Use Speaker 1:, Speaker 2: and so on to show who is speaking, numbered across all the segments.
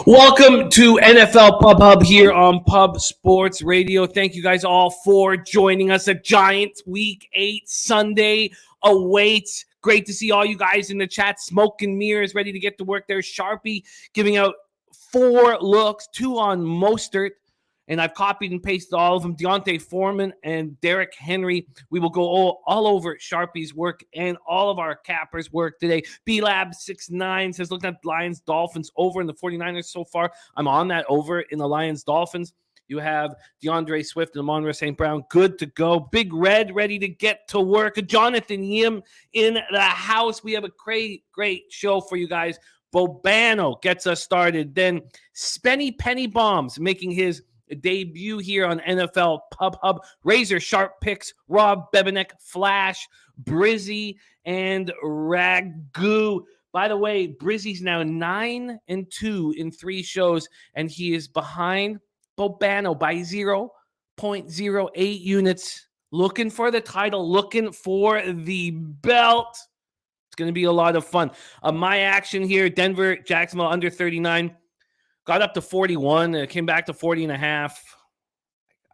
Speaker 1: Welcome to NFL Pub Hub here on Pub Sports Radio. Thank you guys all for joining us. A Giants Week 8 Sunday awaits. Great to see all you guys in the chat. Smoke and mirrors ready to get to work there. Sharpie giving out 4 looks, 2 on Mostert. And I've copied and pasted all of them. Deontay Foreman and Derrick Henry. We will go all over Sharpie's work and all of our cappers' work today. B-Lab69 says, looking at Lions, Dolphins over in the 49ers so far. I'm on that over in the Lions, Dolphins. You have DeAndre Swift and Amon-Ra St. Brown good to go. Big Red ready to get to work. Jonathan Yim in the house. We have a great show for you guys. Bobano gets us started. Then Spenny Penny Bombs making his debut here on NFL Pub Hub. Razor Sharp Picks, Rob Bebenek, Flash, Brizzy, and Ragu. By the way, Brizzy's now 9-2 in 3 shows, and he is behind Bobano by 0.08 units. Looking for the title, looking for the belt. It's going to be a lot of fun. My action here, Denver, Jacksonville under 39. Got up to 41. It came back to 40.5.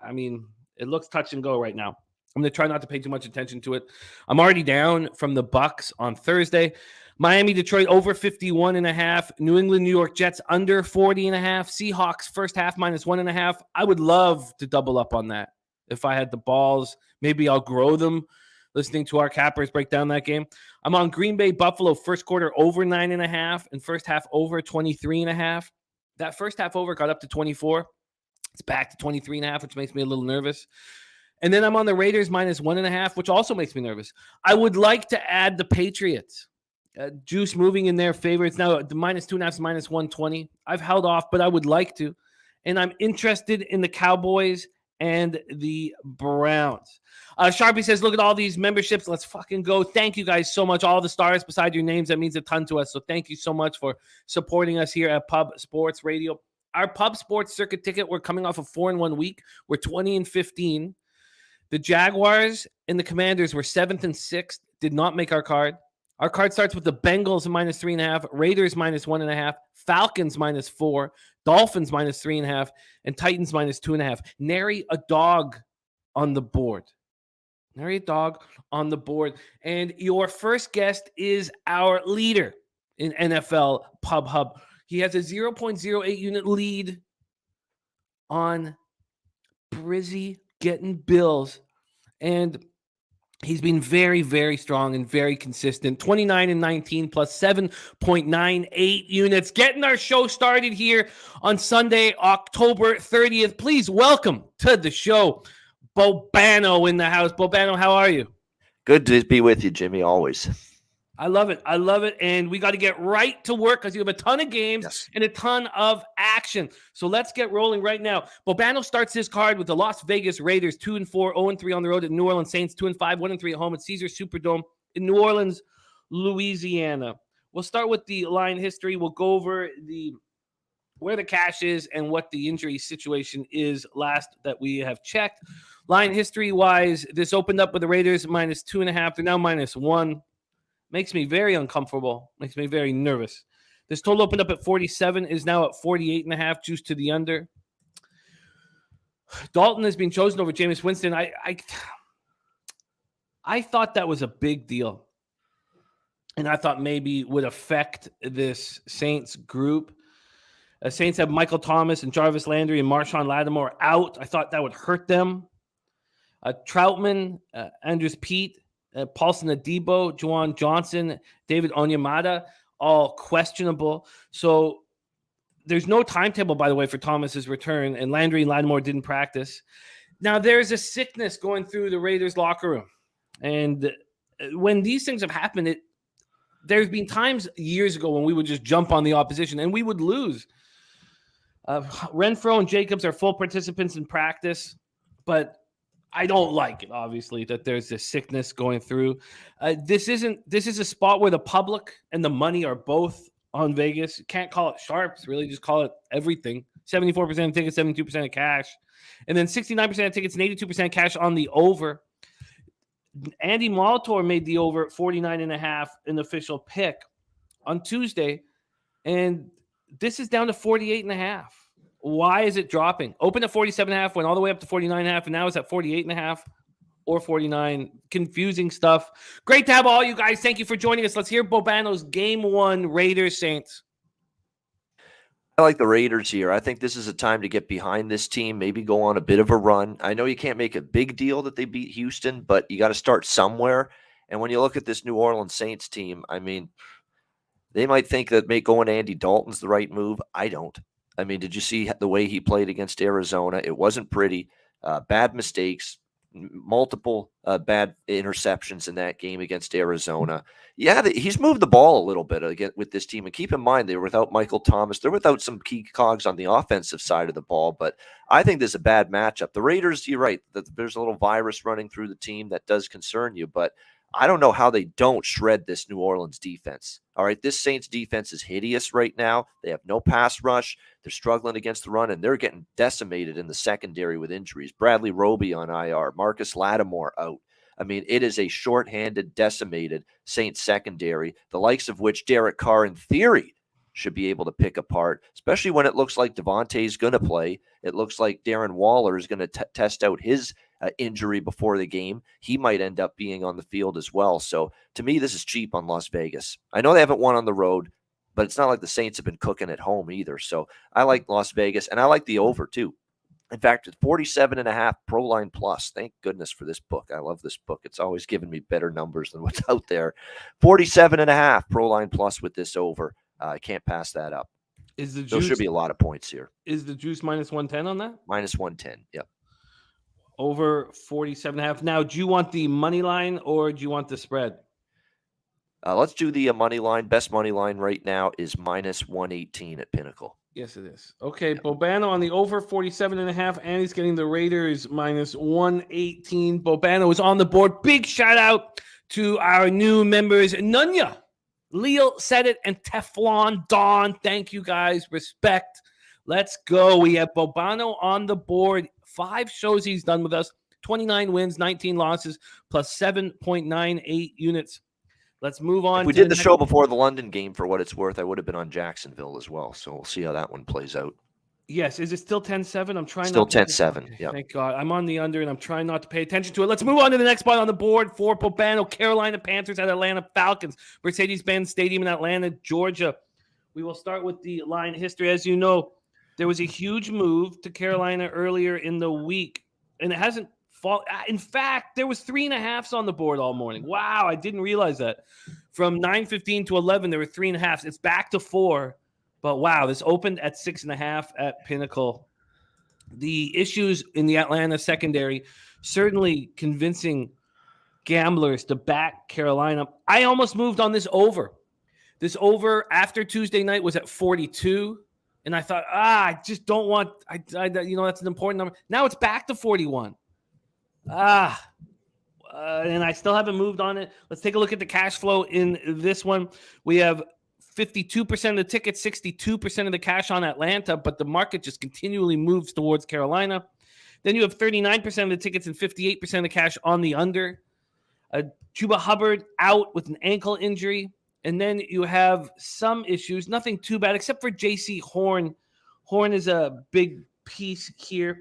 Speaker 1: I mean, it looks touch and go right now. I'm going to try not to pay too much attention to it. I'm already down from the Bucks on Thursday. Miami, Detroit over 51.5. New England, New York Jets under 40.5. Seahawks first half -1.5. I would love to double up on that. If I had the balls, maybe I'll grow them. Listening to our cappers break down that game. I'm on Green Bay, Buffalo first quarter over 9.5 and first half over 23.5. That first half over got up to 24. It's back to 23.5, which makes me a little nervous. And then I'm on the Raiders -1.5, which also makes me nervous. I would like to add the Patriots. Juice moving in their favor. It's now the -2.5 is -120. I've held off, but I would like to. And I'm interested in the Cowboys and the Browns. Sharpie says, look at all these memberships. Let's fucking go. Thank you guys so much. All the stars beside your names. That means a ton to us. So thank you so much for supporting us here at Pub Sports Radio. Our Pub Sports Circuit ticket, we're coming off a 4-1 week. We're 20-15. The Jaguars and the Commanders were 7th and 6th. Did not make our card. Our card starts with the Bengals -3.5, Raiders -1.5, Falcons -4, Dolphins -3.5, and Titans -2.5. Nary a dog on the board. Nary a dog on the board. And your first guest is our leader in NFL Pub Hub. He has a 0.08 unit lead on Brizzy getting Bills. And he's been very, very strong and very consistent. 29-19 plus 7.98 units. Getting our show started here on Sunday, October 30th. Please welcome to the show, Bobano in the house. Bobano, how are you?
Speaker 2: Good to be with you, Jimmy, always.
Speaker 1: I love it. I love it. And we got to get right to work because you have a ton of games and a ton of action. So let's get rolling right now. Bobano starts his card with the Las Vegas Raiders, 2-4, 0-3 on the road at New Orleans Saints, 2-5, 1-3 at home at Caesars Superdome in New Orleans, Louisiana. We'll start with the line history. We'll go over where the cash is and what the injury situation is last that we have checked. Line history-wise, this opened up with the Raiders -2.5. They're now -1. Makes me very uncomfortable. Makes me very nervous. This total opened up at 47, is now at 48.5, juice to the under. Dalton has been chosen over Jameis Winston. I thought that was a big deal. And I thought maybe would affect this Saints group. Saints have Michael Thomas and Jarvis Landry and Marshawn Lattimore out. I thought that would hurt them. Troutman, Andrews Pete, Paulson Adebo, Juwan Johnson, David Onyemata, all questionable. So there's no timetable, by the way, for Thomas's return, and Landry and Lattimore didn't practice. Now, there's a sickness going through the Raiders locker room. And when these things have happened, there's been times years ago when we would just jump on the opposition and we would lose. Renfro and Jacobs are full participants in practice, but I don't like it, obviously, that there's this sickness going through. This is a spot where the public and the money are both on Vegas. You can't call it sharps, really. Just call it everything. 74% of tickets, 72% of cash. And then 69% of tickets and 82% cash on the over. Andy Molitor made the over at 49.5, an official pick on Tuesday. And This is down to 48.5. Why is it dropping? Open at 47.5, went all the way up to 49.5, and now it's at 48.5 or 49. Confusing stuff. Great to have all you guys. Thank you for joining us. Let's hear Bobano's Game 1 Raiders Saints.
Speaker 2: I like the Raiders here. I think this is a time to get behind this team, maybe go on a bit of a run. I know you can't make a big deal that they beat Houston, but you got to start somewhere. And when you look at this New Orleans Saints team, I mean, they might think that going Andy Dalton's the right move. I don't. I mean, did you see the way he played against Arizona? It wasn't pretty. Bad mistakes, multiple bad interceptions in that game against Arizona. Yeah, he's moved the ball a little bit again with this team. And keep in mind, they were without Michael Thomas. They're without some key cogs on the offensive side of the ball. But I think this is a bad matchup. The Raiders, you're right. There's a little virus running through the team that does concern you. But I don't know how they don't shred this New Orleans defense. All right, this Saints defense is hideous right now. They have no pass rush. They're struggling against the run, and they're getting decimated in the secondary with injuries. Bradley Roby on IR, Marcus Lattimore out. I mean, it is a shorthanded, decimated Saints secondary, the likes of which Derek Carr, in theory, should be able to pick apart, especially when it looks like Devontae's going to play. It looks like Darren Waller is going to test out his injury before the game. He might end up being on the field as well. So to me, this is cheap on Las Vegas. I know they haven't won on the road, but it's not like the Saints have been cooking at home either. So I like Las Vegas, and I like the over too. In fact, it's 47.5 Pro Line Plus. Thank goodness for this book. I love this book. It's always given me better numbers than what's out there. 47.5 Pro Line Plus with this over. I can't pass that up. There should be a lot of points here.
Speaker 1: Is the juice minus 110 on that?
Speaker 2: Minus 110, yep.
Speaker 1: Over 47.5. Now, do you want the money line or do you want the spread?
Speaker 2: Let's do the money line. Best money line right now is minus 118 at Pinnacle.
Speaker 1: Yes, it is. Okay, yep. Bobano on the over 47.5, and he's getting the Raiders minus 118. Bobano is on the board. Big shout out to our new members, Nunya, Leo said it, and Teflon Dawn. Thank you guys. Respect. Let's go. We have Bobano on the board. 5 shows he's done with us. 29 wins, 19 losses, plus 7.98 units. Let's move on.
Speaker 2: If we did the show before the London game, for what it's worth, I would have been on Jacksonville as well. So we'll see how that one plays out.
Speaker 1: Yes. Is it still 10-7? I'm trying.
Speaker 2: Still 10-7. Yeah.
Speaker 1: Thank God. I'm on the under, and I'm trying not to pay attention to it. Let's move on to the next spot on the board for Bobano. Carolina Panthers at Atlanta Falcons. Mercedes-Benz Stadium in Atlanta, Georgia. We will start with the line history. As you know, there was a huge move to Carolina earlier in the week, and it hasn't fallen. In fact, there was 3.5s on the board all morning. Wow, I didn't realize that. From 9:15 to 11, there were 3.5s. It's back to 4. But wow, this opened at 6.5 at Pinnacle. The issues in the Atlanta secondary certainly convincing gamblers to back Carolina. I almost moved on this over. This over after Tuesday night was at 42. And I thought, I just don't want, that's an important number. Now it's back to 41. And I still haven't moved on it. Let's take a look at the cash flow in this one. We have 52% of the tickets, 62% of the cash on Atlanta, but the market just continually moves towards Carolina. Then you have 39% of the tickets and 58% of the cash on the under. Chuba Hubbard out with an ankle injury. And then you have some issues, nothing too bad, except for J.C. Horn. Horn is a big piece here.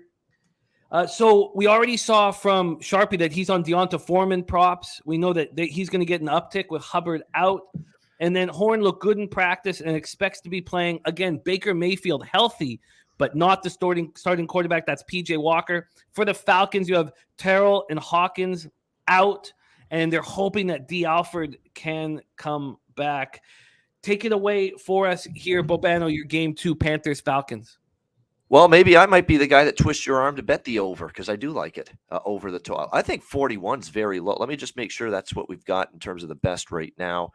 Speaker 1: So we already saw from Sharpie that he's on Deonta Foreman props. We know that he's going to get an uptick with Hubbard out. And then Horn looked good in practice and expects to be playing, again, Baker Mayfield healthy, but not the starting quarterback. That's P.J. Walker. For the Falcons, you have Terrell and Hawkins out, and they're hoping that D. Alford can come back. Take it away for us here, Bobano, your game 2, Panthers-Falcons.
Speaker 2: Well, maybe I might be the guy that twists your arm to bet the over, because I do like it over the total. I think 41 is very low. Let me just make sure that's what we've got in terms of the best right now.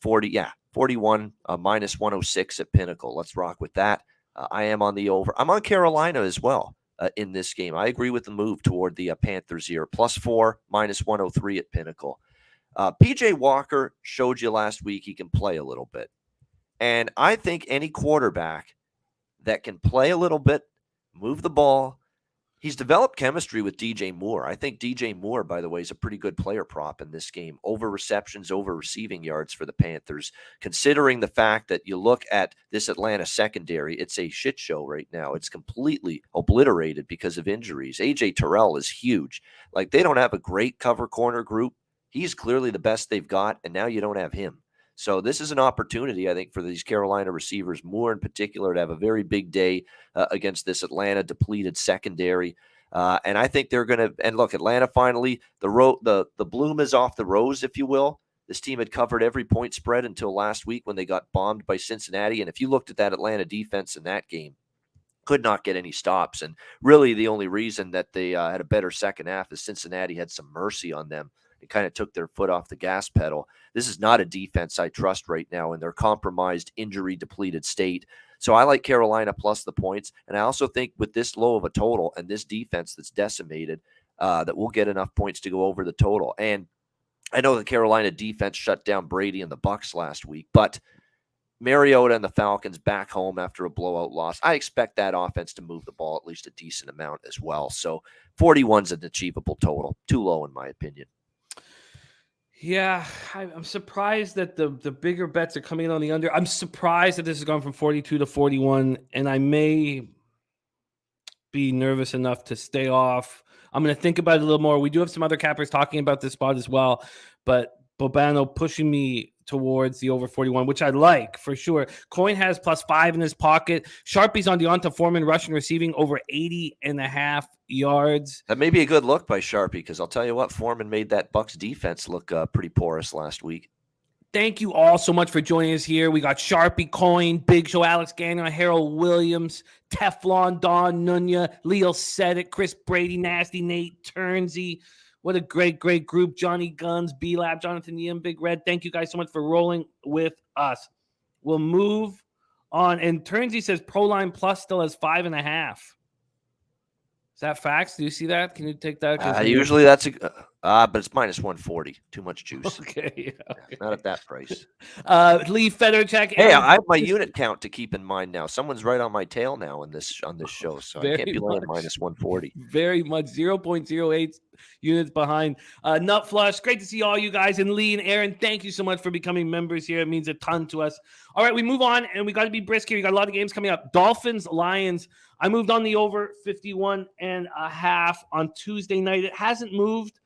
Speaker 2: 41 minus 106 at Pinnacle. Let's rock with that. I am on the over. I'm on Carolina as well in this game. I agree with the move toward the Panthers here. +4, minus 103 at Pinnacle. PJ Walker showed you last week he can play a little bit. And I think any quarterback that can play a little bit, move the ball, He's developed chemistry with DJ Moore. I think DJ Moore, by the way, is a pretty good player prop in this game. Over receptions, over receiving yards for the Panthers. Considering the fact that you look at this Atlanta secondary, it's a shit show right now. It's completely obliterated because of injuries. AJ Terrell is huge. Like, they don't have a great cover corner group. He's clearly the best they've got, and now you don't have him. So this is an opportunity, I think, for these Carolina receivers, Moore in particular, to have a very big day against this Atlanta depleted secondary. And I think they're going to – and look, Atlanta finally, the bloom is off the rose, if you will. This team had covered every point spread until last week when they got bombed by Cincinnati. And if you looked at that Atlanta defense in that game, could not get any stops. And really the only reason that they had a better second half is Cincinnati had some mercy on them. It kind of took their foot off the gas pedal. This is not a defense I trust right now in their compromised, injury-depleted state. So I like Carolina plus the points. And I also think with this low of a total and this defense that's decimated, that we'll get enough points to go over the total. And I know the Carolina defense shut down Brady and the Bucs last week, but Mariota and the Falcons back home after a blowout loss. I expect that offense to move the ball at least a decent amount as well. So 41's an achievable total. Too low in my opinion.
Speaker 1: Yeah, I'm surprised that the bigger bets are coming in on the under. I'm surprised that this has gone from 42 to 41, and I may be nervous enough to stay off. I'm going to think about it a little more. We do have some other cappers talking about this spot as well, but Bobano pushing me towards the over 41, which I like for sure. Coin has +5 in his pocket. Sharpie's on Deonta Foreman rushing receiving over 80.5 yards.
Speaker 2: That may be a good look by Sharpie, because I'll tell you what, Foreman made that Bucs defense look pretty porous last week.
Speaker 1: Thank you all so much for joining us here. We got Sharpie, Coin, Big Show, Alex Gagnon, Harold Williams, Teflon, Don Nunya, Leo Sedek, Chris Brady, Nasty Nate, Turnsey. What a great group. Johnny Guns, B-Lab, Jonathan Yim, Big Red. Thank you guys so much for rolling with us. We'll move on. And Turnsey says Proline Plus still has 5.5. Is that facts? Do you see that? Can you take that?
Speaker 2: Usually that's but it's -140. Too much juice.
Speaker 1: Okay.
Speaker 2: Not at that price.
Speaker 1: Lee Federchek.
Speaker 2: Hey, I have my unit count to keep in mind now. Someone's right on my tail now on this show, so I can't be laying -140.
Speaker 1: Very much 0.08 units behind. Nut Flush. Great to see all you guys. And Lee and Aaron, thank you so much for becoming members here. It means a ton to us. All right, we move on, and we got to be brisk here. You got a lot of games coming up. Dolphins, Lions. I moved on the over 51.5 on Tuesday night. It hasn't moved.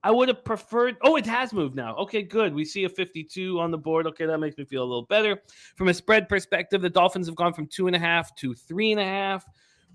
Speaker 1: I would have preferred. Oh, it has moved now. Okay, good. We see a 52 on the board. Okay, that makes me feel a little better. From a spread perspective, the Dolphins have gone from 2.5 to 3.5.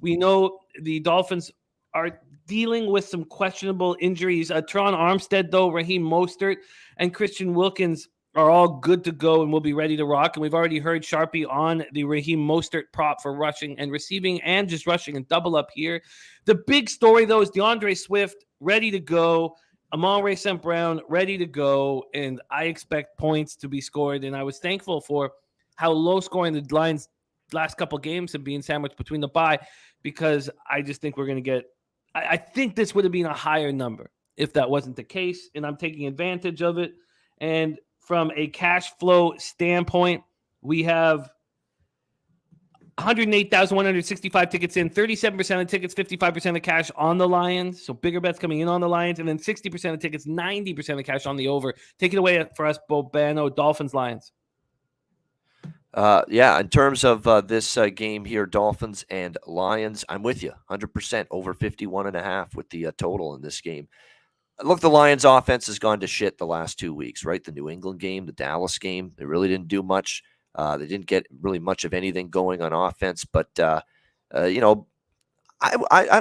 Speaker 1: We know the Dolphins are dealing with some questionable injuries. Teron Armstead, though, Raheem Mostert, and Christian Wilkins are all good to go and will be ready to rock. And we've already heard Sharpie on the Raheem Mostert prop for rushing and receiving and just rushing and double up here. The big story, though, is DeAndre Swift ready to go. Amon-Ra St. Brown ready to go, and I expect points to be scored. And I was thankful for how low scoring the Lions last couple games have been sandwiched between the bye, because I just think we're going to get – I think this would have been a higher number if that wasn't the case, and I'm taking advantage of it. And from a cash flow standpoint, we have 108,165 tickets in, 37% of tickets, 55% of cash on the Lions. So bigger bets coming in on the Lions, and then 60% of tickets, 90% of cash on the over. Take it away for us, Bobano. Dolphins, Lions.
Speaker 2: Yeah, in terms of this game here, Dolphins and Lions, I'm with you 100% over 51.5 with the total in this game. Look, the Lions offense has gone to shit the last 2 weeks, right? The New England game, the Dallas game, they really didn't do much. They didn't get really much of anything going on offense, but I don't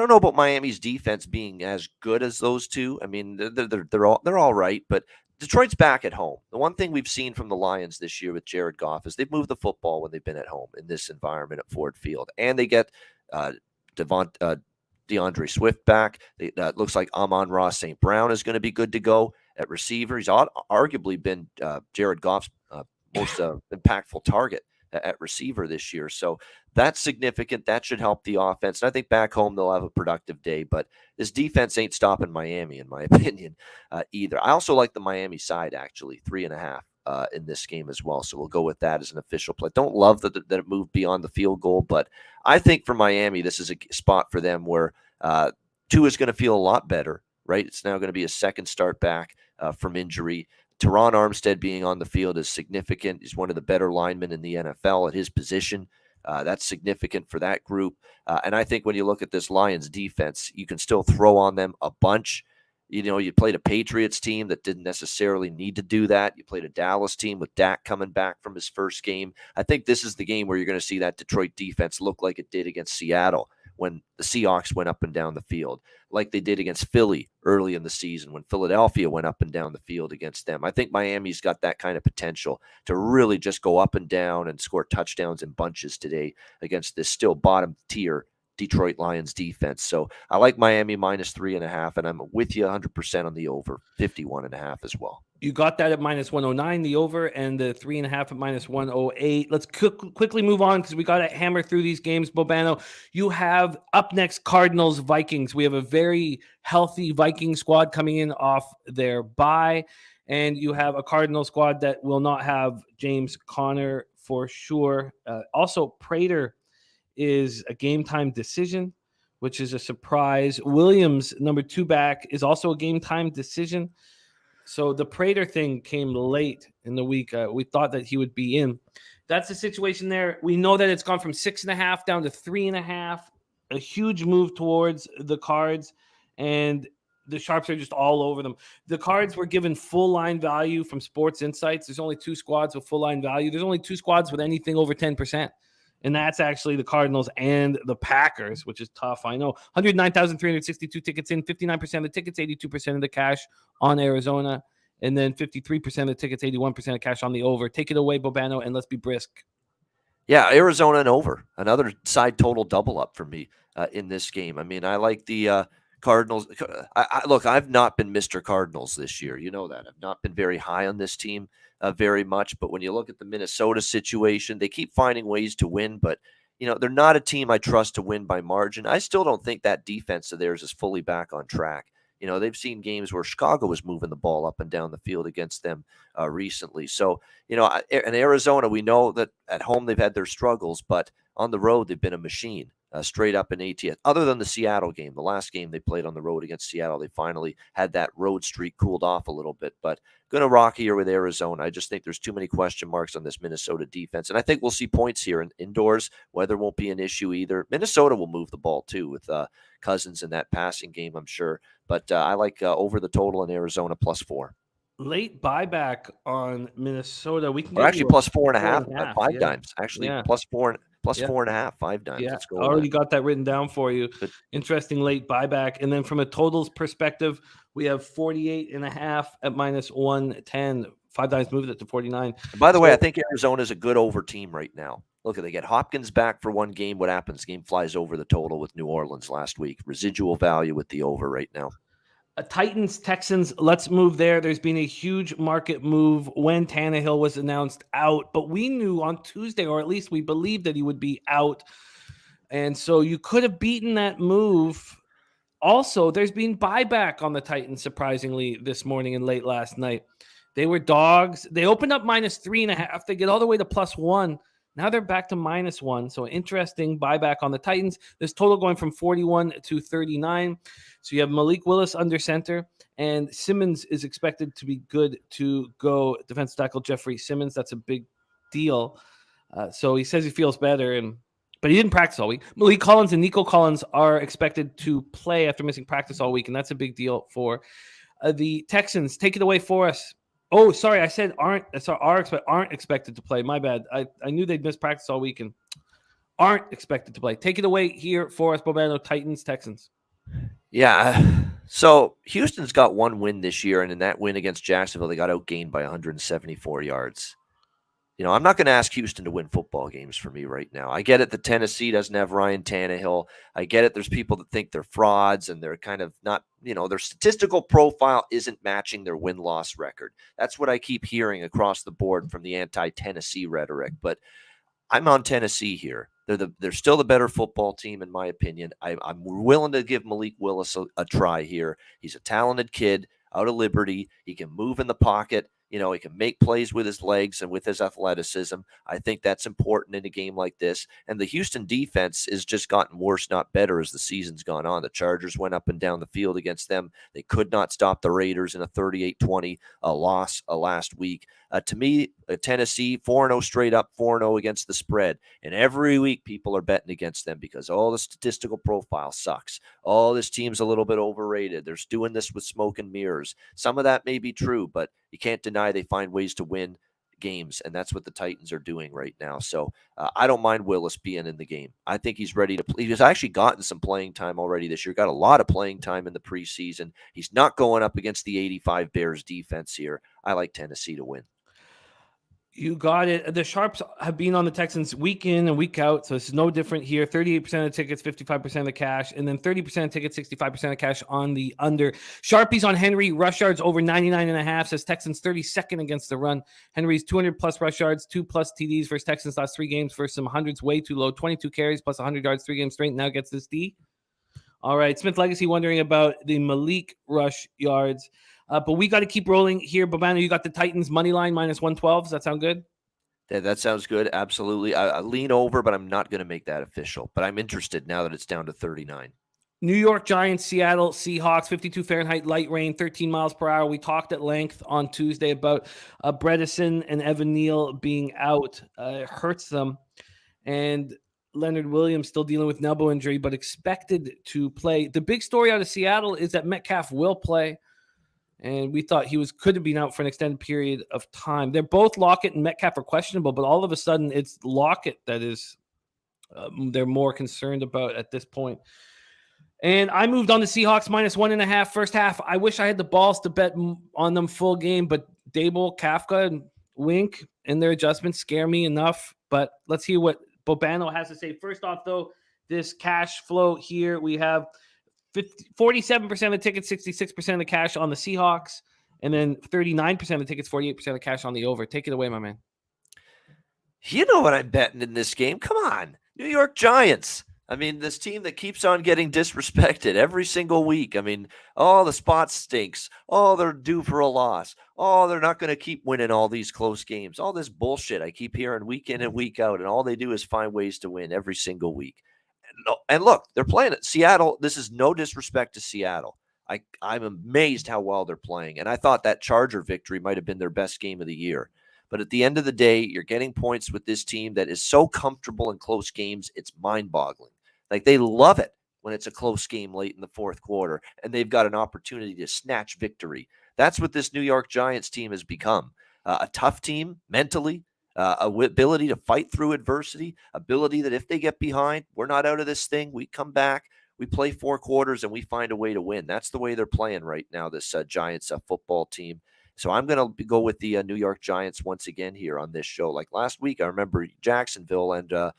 Speaker 2: know about Miami's defense being as good as those two. I mean, they're all right, but Detroit's back at home. The one thing we've seen from the Lions this year with Jared Goff is they've moved the football when they've been at home in this environment at Ford Field, and they get DeAndre Swift back. It looks like Amon-Ra St. Brown is going to be good to go at receiver. He's arguably been Jared Goff's most impactful target at receiver this year. So that's significant. That should help the offense. And I think back home they'll have a productive day. But this defense ain't stopping Miami, in my opinion, either. I also like the Miami side, actually, 3.5 in this game as well. So we'll go with that as an official play. Don't love that it moved beyond the field goal, but I think for Miami, this is a spot for them where Tua is going to feel a lot better, right? It's now going to be a second start back from injury. Teron Armstead being on the field is significant. He's one of the better linemen in the NFL at his position. That's significant for that group. And I think when you look at this Lions defense, you can still throw on them a bunch. You played a Patriots team that didn't necessarily need to do that. You played a Dallas team with Dak coming back from his first game. I think this is the game where you're going to see that Detroit defense look like it did against Seattle when the Seahawks went up and down the field, like they did against Philly early in the season when Philadelphia went up and down the field against them. I think Miami's got that kind of potential to really just go up and down and score touchdowns in bunches today against this still bottom tier Detroit Lions defense. So I like Miami minus 3.5, and I'm with you 100% on the over 51.5 as well.
Speaker 1: You got that at minus 109, the over, and the 3.5 at minus 108. Let's quickly move on because we got to hammer through these games. Bobano, you have up next Cardinals, Vikings. We have a very healthy Viking squad coming in off their bye, and you have a Cardinal squad that will not have James Conner for sure. Also, Prater is a game time decision, which is a surprise. Williams, number 2 back, is also a game time decision. So the Prater thing came late in the week. We thought that he would be in. That's the situation there. We know that it's gone from 6.5 down to 3.5. A huge move towards the Cards, and the Sharps are just all over them. The Cards were given full line value from Sports Insights. There's only 2 squads with full line value. There's only 2 squads with anything over 10%. And that's actually the Cardinals and the Packers, which is tough. I know 109,362 tickets in, 59% of the tickets, 82% of the cash on Arizona, and then 53% of the tickets, 81% of cash on the over. Take it away, Bobano, and let's be brisk.
Speaker 2: Yeah, Arizona and over. Another side total double up for me in this game. I mean, I like the Cardinals. Look, I've not been Mr. Cardinals this year. You know that. I've not been very high on this team very much. But when you look at the Minnesota situation, they keep finding ways to win. But, they're not a team I trust to win by margin. I still don't think that defense of theirs is fully back on track. They've seen games where Chicago was moving the ball up and down the field against them recently. So, in Arizona, we know that at home they've had their struggles, but on the road they've been a machine. Straight up in ATS. Other than the Seattle game, the last game they played on the road against Seattle, they finally had that road streak cooled off a little bit. But going to rock here with Arizona. I just think there's too many question marks on this Minnesota defense. And I think we'll see points here indoors. Weather won't be an issue either. Minnesota will move the ball too with Cousins in that passing game, I'm sure. But I like over the total in Arizona +4.
Speaker 1: Late buyback on Minnesota. We can
Speaker 2: actually +4.5 at 5 dimes. Actually, +4.
Speaker 1: Yeah.
Speaker 2: 4.5, 5 dimes.
Speaker 1: Yeah,
Speaker 2: Let's go.
Speaker 1: already got that written down for you.
Speaker 2: Good.
Speaker 1: Interesting late buyback. And then from a totals perspective, we have 48.5 at minus 110. 5 dimes moved it to 49.
Speaker 2: And by the way, I think Arizona is a good over team right now. Look, they get Hopkins back for one game. What happens? Game flies over the total with New Orleans last week. Residual value with the over right now.
Speaker 1: Titans, Texans, let's move there. There's been a huge market move when Tannehill was announced out, but we knew on Tuesday, or at least we believed that he would be out. And so you could have beaten that move. Also, there's been buyback on the Titans, surprisingly, this morning and late last night. They were dogs. They opened up minus 3.5. They get all the way to +1. Now they're back to -1. So interesting buyback on the Titans. This total going from 41 to 39. So you have Malik Willis under center, and Simmons is expected to be good to go. Defensive tackle Jeffrey Simmons. That's a big deal. So he says he feels better, but he didn't practice all week. Malik Collins and Nico Collins are expected to play after missing practice all week, and that's a big deal for the Texans. Take it away for us. Oh, sorry, I said aren't expected to play. My bad. I knew they'd miss practice all week and aren't expected to play. Take it away here for us, Bobano. Titans, Texans.
Speaker 2: Yeah. So Houston's got one win this year, and in that win against Jacksonville, they got outgained by 174 yards. I'm not going to ask Houston to win football games for me right now. I get it that Tennessee doesn't have Ryan Tannehill. I get it there's people that think they're frauds and they're kind of not, their statistical profile isn't matching their win-loss record. That's what I keep hearing across the board from the anti-Tennessee rhetoric. But I'm on Tennessee here. They're still the better football team, in my opinion. I'm willing to give Malik Willis a try here. He's a talented kid out of Liberty. He can move in the pocket. He can make plays with his legs and with his athleticism. I think that's important in a game like this. And the Houston defense has just gotten worse, not better, as the season's gone on. The Chargers went up and down the field against them. They could not stop the Raiders in a 38-20 loss last week. To me, Tennessee, 4-0 straight up, 4-0 against the spread. And every week people are betting against them because all the statistical profile sucks. Oh, this team's a little bit overrated. They're doing this with smoke and mirrors. Some of that may be true, but you can't deny they find ways to win games, and that's what the Titans are doing right now. So I don't mind Willis being in the game. I think he's ready to play. He's actually gotten some playing time already this year, got a lot of playing time in the preseason. He's not going up against the 85 Bears defense here. I like Tennessee to win.
Speaker 1: You got it. The Sharps have been on the Texans week in and week out, so it's no different here. 38% of the tickets, 55% of the cash, and then 30% of tickets, 65% of cash on the under. Sharpies on Henry, rush yards over 99.5, says Texans 32nd against the run. Henry's 200-plus rush yards, 2+ TDs versus Texans last 3 games for some hundreds, way too low. 22 carries plus 100 yards, 3 games straight, now gets this D. All right, Smith Legacy wondering about the Malik rush yards. But we got to keep rolling here. Bobano, you got the Titans money line minus 112. Does that sound good?
Speaker 2: That sounds good. Absolutely. I lean over, but I'm not going to make that official. But I'm interested now that it's down to 39.
Speaker 1: New York Giants, Seattle Seahawks, 52 Fahrenheit, light rain, 13 miles per hour. We talked at length on Tuesday about Bredesen and Evan Neal being out. It hurts them. And Leonard Williams still dealing with an elbow injury, but expected to play. The big story out of Seattle is that Metcalf will play. And we thought he could have been out for an extended period of time. They're both Lockett and Metcalf are questionable, but all of a sudden it's Lockett that is they're more concerned about at this point. And I moved on to Seahawks minus 1.5 first half. I wish I had the balls to bet on them full game, but Dable, Kafka, and Wink and their adjustments scare me enough. But let's hear what Bobano has to say. First off, though, this cash flow here, we have 47% of the tickets, 66% of the cash on the Seahawks, and then 39% of the tickets, 48% of the cash on the over. Take it away, my man.
Speaker 2: You know what I'm betting in this game? Come on. New York Giants. I mean, this team that keeps on getting disrespected every single week. I mean, the spot stinks. They're due for a loss. They're not going to keep winning all these close games. All this bullshit I keep hearing week in and week out, and all they do is find ways to win every single week. And look, they're playing at Seattle. This is no disrespect to Seattle. I'm amazed how well they're playing. And I thought that Charger victory might have been their best game of the year. But at the end of the day, you're getting points with this team that is so comfortable in close games, it's mind-boggling. Like, they love it when it's a close game late in the fourth quarter, and they've got an opportunity to snatch victory. That's what this New York Giants team has become. A tough team mentally, ability to fight through adversity, ability that if they get behind, we're not out of this thing. We come back, we play 4 quarters, and we find a way to win. That's the way they're playing right now, this Giants football team. So I'm going to go with the New York Giants once again here on this show. Like last week, I remember Jacksonville, and a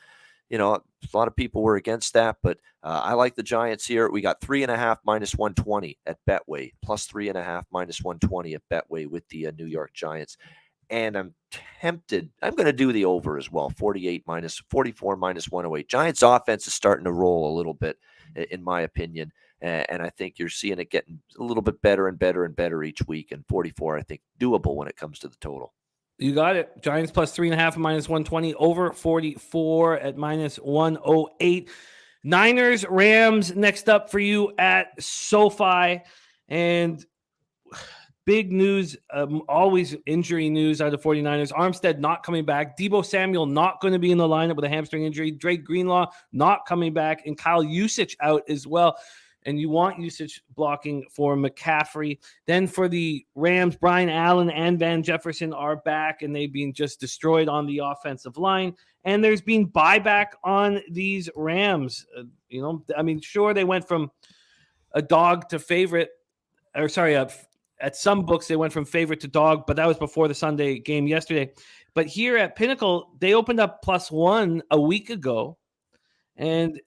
Speaker 2: lot of people were against that, but I like the Giants here. We got 3.5 minus 120 at Betway, plus 3.5 minus 120 at Betway with the New York Giants. And I'm tempted. I'm going to do the over as well. 44 minus 108. Giants offense is starting to roll a little bit, in my opinion. And I think you're seeing it getting a little bit better and better and better each week. And 44, I think, doable when it comes to the total.
Speaker 1: You got it. Giants plus 3.5 minus 120. Over 44 at minus 108. Niners, Rams next up for you at SoFi. And big news, always injury news out of the 49ers. Armstead not coming back. Deebo Samuel not going to be in the lineup with a hamstring injury. Drake Greenlaw not coming back. And Kyle Juszczyk out as well. And you want Juszczyk blocking for McCaffrey. Then for the Rams, Brian Allen and Van Jefferson are back, and they've been just destroyed on the offensive line. And there's been buyback on these Rams. Sure, they went from a dog to favorite. At some books, they went from favorite to dog, but that was before the Sunday game yesterday. But here at Pinnacle, they opened up +1 a week ago, and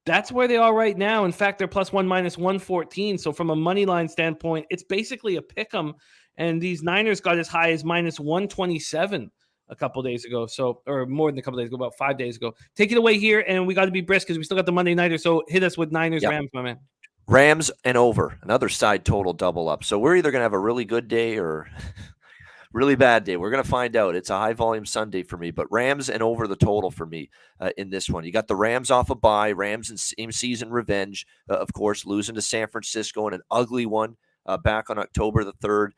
Speaker 1: that's where they are right now. In fact, they're +1 minus 114. So from a money line standpoint, it's basically a pick 'em. And these Niners got as high as minus 127 a couple days ago. Or more than a couple days ago, about 5 days ago. Take it away here, and we got to be brisk because we still got the Monday Nighter. So hit us with Niners, yep. Rams, my man.
Speaker 2: Rams and over, another side total double up. So we're either going to have a really good day or really bad day. We're going to find out. It's a high volume Sunday for me, but Rams and over the total for me in this one. You got the Rams off a bye, Rams in season revenge, of course, losing to San Francisco in an ugly one back on October the 3rd.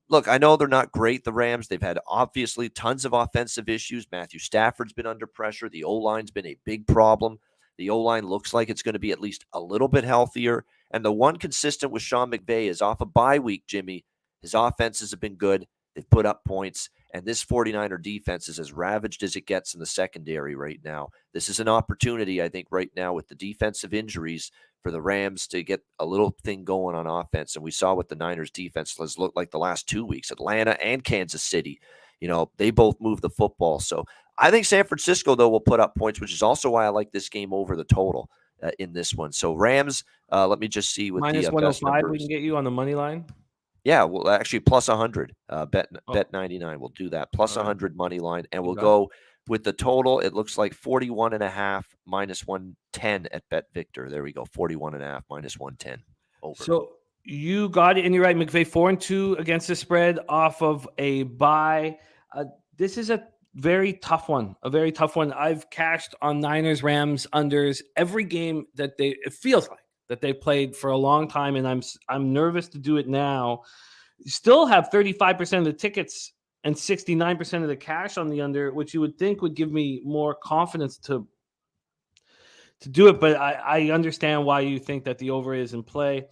Speaker 2: Look, I know they're not great, the Rams. They've had obviously tons of offensive issues. Matthew Stafford's been under pressure. The O-line's been a big problem. The O-line looks like it's going to be at least a little bit healthier. And the one consistent with Sean McVay is off a bye week, Jimmy. His offenses have been good. They've put up points. And this 49er defense is as ravaged as it gets in the secondary right now. This is an opportunity, I think, right now with the defensive injuries for the Rams to get a little thing going on offense. And we saw what the Niners defense has looked like the last 2 weeks. Atlanta and Kansas City, they both move the football. So I think San Francisco, though, will put up points, which is also why I like this game over the total in this one. So Rams, let me just see what
Speaker 1: minus
Speaker 2: the
Speaker 1: 105 we can get you on the money line.
Speaker 2: Yeah, well, actually, plus 100. Bet 99. We'll do that. Plus 100 money line. And we'll go with the total. It looks like 41.5 minus 110 at Bet Victor. There we go. 41.5 minus 110. Over.
Speaker 1: So you got it, and you're right. McVay 4-2 against the spread off of a bye. This is a very tough one. A very tough one. I've cashed on Niners, Rams, unders every game that it feels like that they played for a long time, and I'm nervous to do it now. You still have 35% of the tickets and 69% of the cash on the under, which you would think would give me more confidence to do it, but I understand why you think that the over is in play.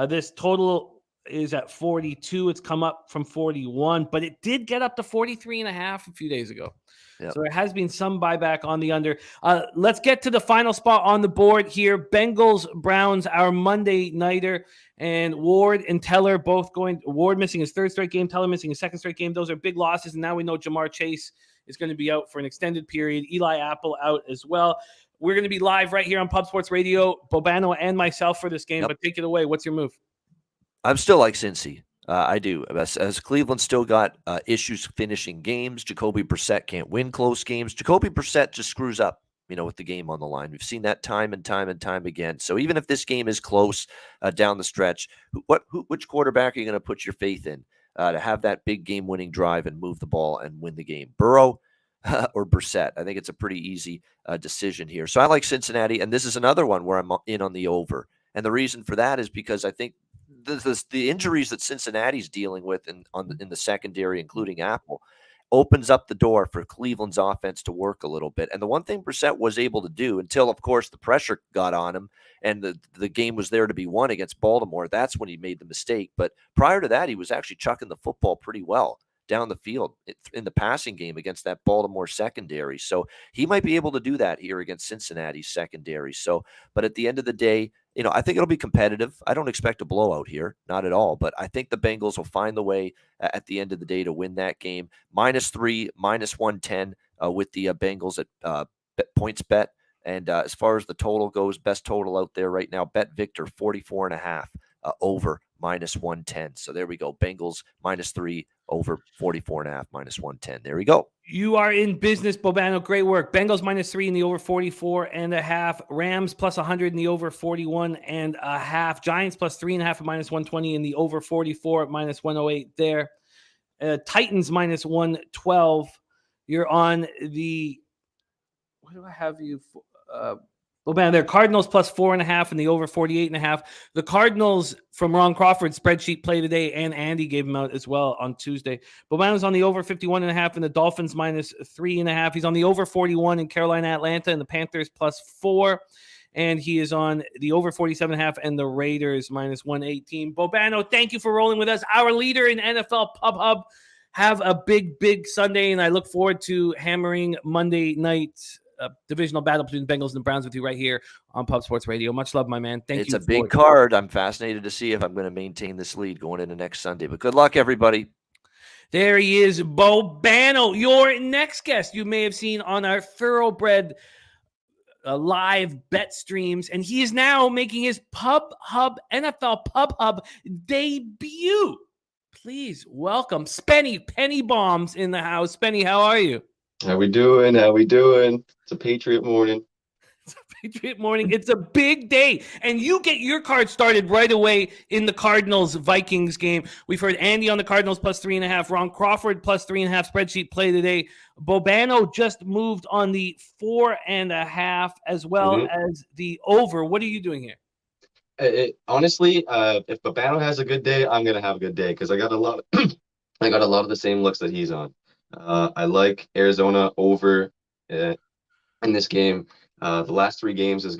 Speaker 1: This total is at 42. It's come up from 41, but it did get up to 43.5 a few days ago. Yep. So there has been some buyback on the under. Let's get to the final spot on the board here. Bengals, Browns, our Monday nighter, and Ward and Teller both going. Ward missing his third straight game, Teller missing his second straight game. Those are big losses, and now we know Jamar Chase is going to be out for an extended period. Eli Apple out as well. We're going to be live right here on Pub Sports Radio, Bobano and myself for this game, but take it away. What's your move?
Speaker 2: I'm still like Cincy. I do. As Cleveland still got issues finishing games, Jacoby Brissett can't win close games. Jacoby Brissett just screws up, with the game on the line. We've seen that time and time and time again. So even if this game is close down the stretch, which quarterback are you going to put your faith in to have that big game-winning drive and move the ball and win the game? Burrow or Brissett? I think it's a pretty easy decision here. So I like Cincinnati, and this is another one where I'm in on the over. And the reason for that is because I think the injuries that Cincinnati's dealing with in the secondary, including Apple, opens up the door for Cleveland's offense to work a little bit. And the one thing Brissett was able to do until, of course, the pressure got on him and the game was there to be won against Baltimore, that's when he made the mistake. But prior to that, he was actually chucking the football pretty well down the field in the passing game against that Baltimore secondary. So he might be able to do that here against Cincinnati's secondary. So, but at the end of the day, I think it'll be competitive. I don't expect a blowout here, not at all. But I think the Bengals will find the way at the end of the day to win that game. -3, -110 with the Bengals at points bet. And as far as the total goes, best total out there right now, Bet Victor 44.5 over -110. So there we go. Bengals -3 over 44.5 -110. There we go.
Speaker 1: You are in business, Bobano. Great work. Bengals -3 in the over 44.5. Rams +100 in the over 41.5. Giants +3.5 at -120 in the over 44 at -108 there. Titans -112. You're on the, what do I have you for? Bobano there. Cardinals +4.5 in the over 48.5. The Cardinals from Ron Crawford's spreadsheet play today, and Andy gave him out as well on Tuesday. Bobano's on the over 51.5 and the Dolphins -3.5. He's on the over 41 in Carolina, Atlanta, and the Panthers +4. And he is on the over 47.5 and the Raiders -118. Bobano, thank you for rolling with us. Our leader in NFL Pub Hub. Have a big, big Sunday, and I look forward to hammering Monday night divisional battle between the Bengals and the Browns with you right here on Pub Sports Radio. Much love, my man. Thank you.
Speaker 2: It's a big card. I'm fascinated to see if I'm going to maintain this lead going into next Sunday. But good luck, everybody.
Speaker 1: There he is, Bobano, your next guest. You may have seen on our Thoroughbred live bet streams, and he is now making his Pub Hub NFL Pub Hub debut. Please welcome Spenny Penny Bombs in the house. Spenny, how are you?
Speaker 3: How we doing? It's a Patriot morning.
Speaker 1: Patriot morning. It's a big day, and you get your card started right away in the Cardinals Vikings game. We've heard Andy on the Cardinals plus 3.5, Ron Crawford plus 3.5 spreadsheet play today. Bobano just moved on the 4.5 as well as the over. What are you doing here?
Speaker 3: Honestly, if Babano has a good day, I'm gonna have a good day because I got a lot. I got a lot of the same looks that he's on. I like Arizona over in this game. The last 3 games has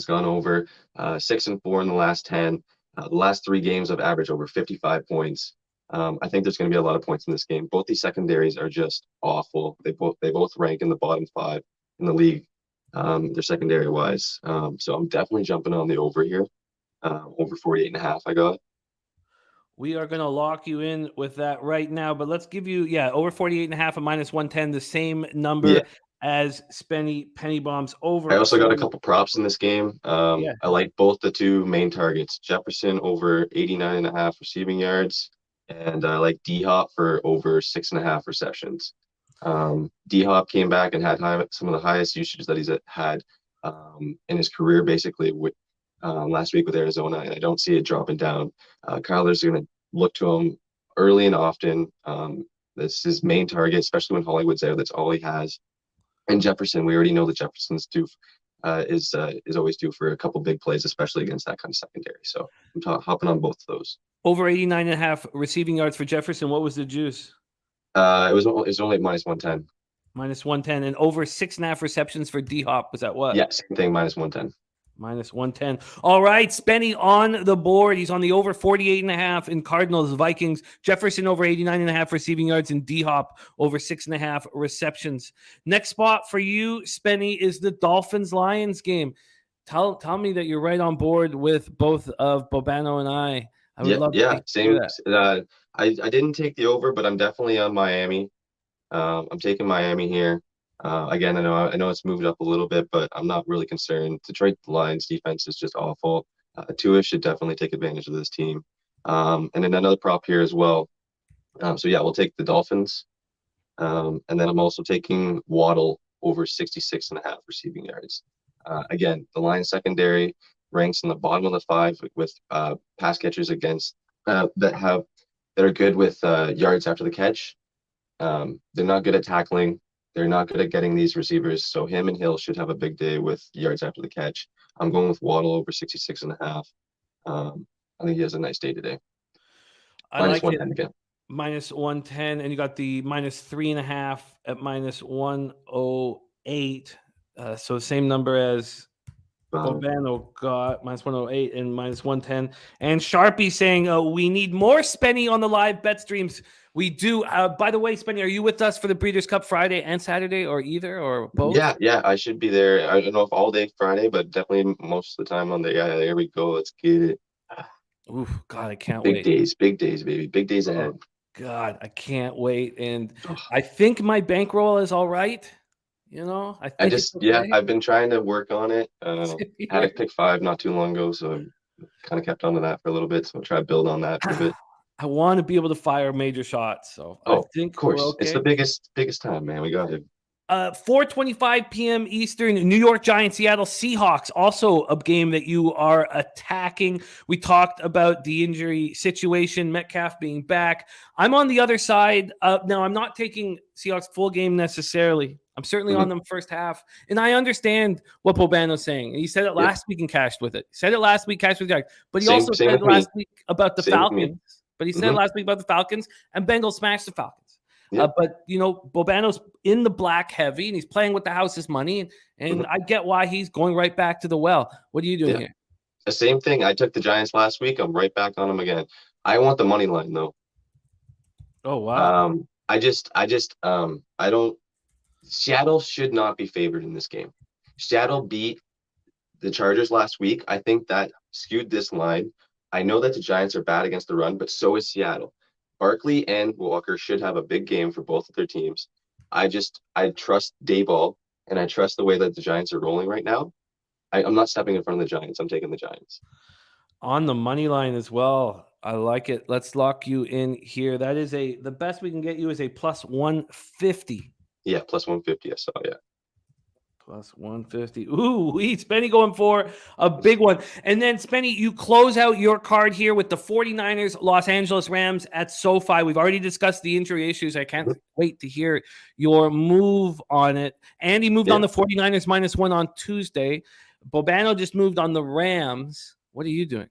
Speaker 3: gone over 6-4 in the last 10. The last 3 games have averaged over 55 points. I think there's going to be a lot of points in this game. Both these secondaries are just awful. They both rank in the bottom 5 in the league. They're secondary wise. So I'm definitely jumping on the over here. Over 48.5. I got.
Speaker 1: We are going to lock you in with that right now, but let's give you, over 48.5 at minus 110, the same number as Penny Bombs over.
Speaker 3: I also got a couple props in this game. I like both the 2 main targets, Jefferson over 89.5 receiving yards, and I like D-Hop for over 6.5 receptions. D-Hop came back and had some of the highest usage that he's had in his career, basically, with last week with Arizona, and I don't see it dropping down. Kyler's going to look to him early and often. This is his main target, especially when Hollywood's there. That's all he has. And Jefferson, we already know that Jefferson's due is always due for a couple big plays, especially against that kind of secondary. So I'm hopping on both of those.
Speaker 1: Over 89.5 receiving yards for Jefferson. What was the juice?
Speaker 3: It was only minus 110.
Speaker 1: Minus 110, and over 6.5 receptions for D-Hop. Was that what?
Speaker 3: Yeah, same thing, minus 110.
Speaker 1: Minus 110. All right, Spenny on the board. He's on the over 48.5 in Cardinals Vikings. Jefferson over 89.5 receiving yards, and D-Hop over 6.5 receptions. Next spot for you, Spenny, is the Dolphins Lions game. Tell me that you're right on board with both of Bobano and I. I would love to
Speaker 3: same. I didn't take the over, but I'm definitely on Miami. I'm taking Miami here. Again, I know it's moved up a little bit, but I'm not really concerned. Detroit Lions defense is just awful. Tua should definitely take advantage of this team. And then another prop here as well. We'll take the Dolphins. And then I'm also taking Waddle over 66.5 receiving yards. Again, the Lions secondary ranks in the bottom of the 5 with pass catchers against that are good with yards after the catch. They're not good at tackling. They're not good at getting these receivers. So him and Hill should have a big day with yards after the catch. I'm going with Waddle over 66.5. I think he has a nice day today. Minus 110 again.
Speaker 1: Minus 110, and you got the minus 3.5 at minus 108. So same number as Bobano got, minus 108 and minus 110. And Sharpie saying we need more Spenny on the live bet streams. We do. By the way, Spenny, are you with us for the Breeders' Cup Friday and Saturday, or either, or both?
Speaker 3: Yeah, I should be there. I don't know if all day Friday, but definitely most of the time on the. Yeah, there we go. Let's get it.
Speaker 1: Oof, God, I can't wait.
Speaker 3: Big days, baby. Big days ahead.
Speaker 1: God, I can't wait. And I think my bankroll is all right. I think
Speaker 3: I've been trying to work on it. Had a pick 5 not too long ago, so I kind of kept on to that for a little bit. So I'll try to build on that for a bit.
Speaker 1: I want to be able to fire major shots. So I think
Speaker 3: of course,
Speaker 1: we're okay.
Speaker 3: It's the biggest time, man. We got it.
Speaker 1: 4:25 p.m. Eastern, New York Giants, Seattle Seahawks, also a game that you are attacking. We talked about the injury situation, Metcalf being back. I'm on the other side. Now, I'm not taking Seahawks full game necessarily. I'm certainly on them first half. And I understand what Bobano's saying. And he said it last week and cashed with it. He said it last week, cashed with it. But he also said last week about the Falcons. But he said last week about the Falcons, and Bengals smashed the Falcons. But Bobano's in the black heavy, and he's playing with the house's money, and I get why he's going right back to the well. What are you doing here?
Speaker 3: The same thing. I took the Giants last week. I'm right back on them again. I want the money line though.
Speaker 1: Oh wow.
Speaker 3: I don't. Seattle should not be favored in this game. Seattle beat the Chargers last week. I think that skewed this line. I know that the Giants are bad against the run, but so is Seattle. Barkley and Walker should have a big game for both of their teams. I trust Dayball, and I trust the way that the Giants are rolling right now. I'm not stepping in front of the Giants. I'm taking the Giants.
Speaker 1: On the money line as well. I like it. Let's lock you in here. That is the best we can get you is a plus 150.
Speaker 3: Yeah, plus 150. I saw, yeah.
Speaker 1: Plus 150. Ooh, Spenny going for a big one. And then, Spenny, you close out your card here with the 49ers, Los Angeles Rams at SoFi. We've already discussed the injury issues. I can't wait to hear your move on it. Andy moved on the 49ers -1 on Tuesday. Bobano just moved on the Rams. What are you doing?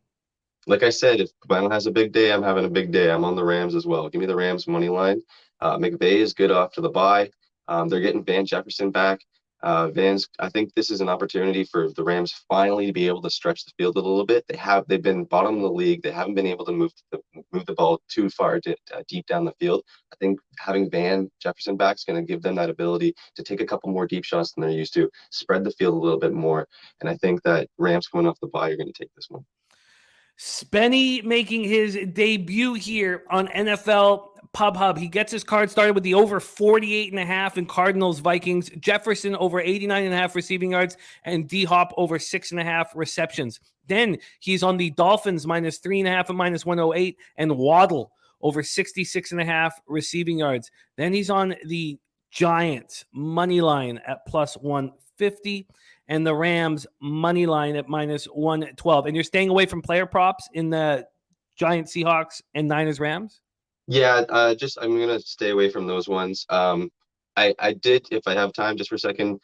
Speaker 3: Like I said, if Bobano has a big day, I'm having a big day. I'm on the Rams as well. Give me the Rams money line. McVay is good after the bye. They're getting Van Jefferson back. I think this is an opportunity for the Rams finally to be able to stretch the field a little bit. They've been bottom of the league. They haven't been able to move the ball too far deep down the field. I think having Van Jefferson back is going to give them that ability to take a couple more deep shots than they're used to, spread the field a little bit more. And I think that Rams coming off the bye are going to take this one.
Speaker 1: Spenny making his debut here on NFL Pub Hub. He gets his card started with the over 48.5 in Cardinals Vikings, Jefferson over 89.5 receiving yards, and D-Hop over 6.5 receptions. Then he's on the Dolphins -3.5 at -108, and Waddle over 66.5 receiving yards. Then he's on the Giants money line at plus 150. And the Rams money line at -112. And you're staying away from player props in the Giants, Seahawks, and Niners, Rams?
Speaker 3: Yeah, I'm gonna stay away from those ones. I did, if I have time, just for a second.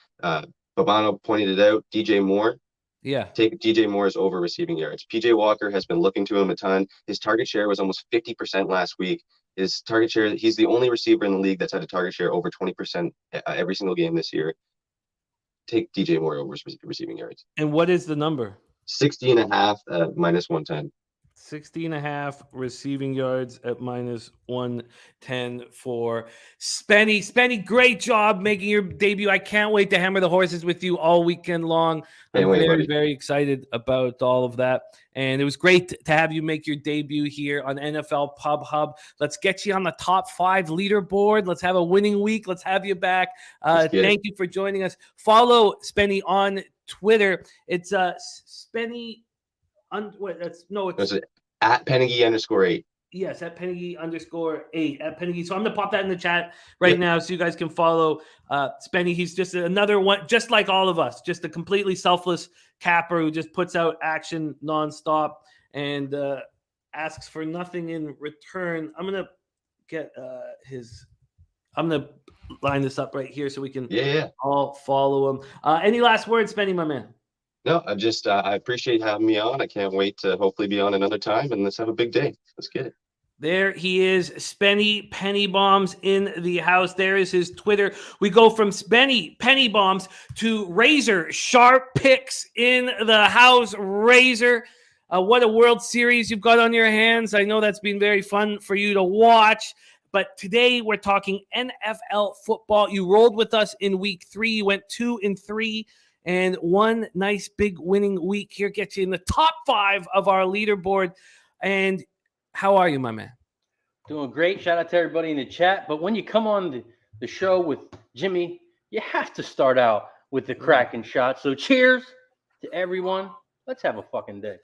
Speaker 3: Babano pointed it out. DJ Moore.
Speaker 1: Yeah.
Speaker 3: Take DJ Moore's over receiving yards. PJ Walker has been looking to him a ton. His target share was almost 50% last week. His target share, he's the only receiver in the league that's had a target share over 20% every single game this year. Take DJ Moore over receiving yards.
Speaker 1: And what is the number?
Speaker 3: 60.5 at -110.
Speaker 1: 60.5 receiving yards at -110 for Spenny. Spenny, great job making your debut. I can't wait to hammer the horses with you all weekend long. I'm very excited about all of that. And it was great to have you make your debut here on NFL Pub Hub. Let's get you on the top 5 leaderboard. Let's have a winning week. Let's have you back. Thank you for joining us. Follow Spenny on Twitter. It's Spenny. It's
Speaker 3: at Pennigy_8.
Speaker 1: Yes, at Pennigy_8 at Pennigy. So I'm gonna pop that in the chat right now so you guys can follow Spenny. He's just another one, just like all of us, just a completely selfless capper who just puts out action nonstop and asks for nothing in return. I'm gonna get I'm gonna line this up right here so we can all follow him. Any last words, Spenny, my man?
Speaker 3: No, I appreciate having me on. I can't wait to hopefully be on another time, and let's have a big day. Let's get it.
Speaker 1: There he is, Spenny Penny Bombs in the house. There is his Twitter. We go from Spenny Penny Bombs to Razor Sharp Picks in the house. Razor, what a World Series you've got on your hands. I know that's been very fun for you to watch. But today we're talking NFL football. You rolled with us in week 3. You went 2-3. And one nice big winning week here gets you in the top 5 of our leaderboard. And how are you, my man?
Speaker 4: Doing great. Shout out to everybody in the chat. But when you come on the show with Jimmy, you have to start out with the cracking shot. So cheers to everyone. Let's have a fucking day.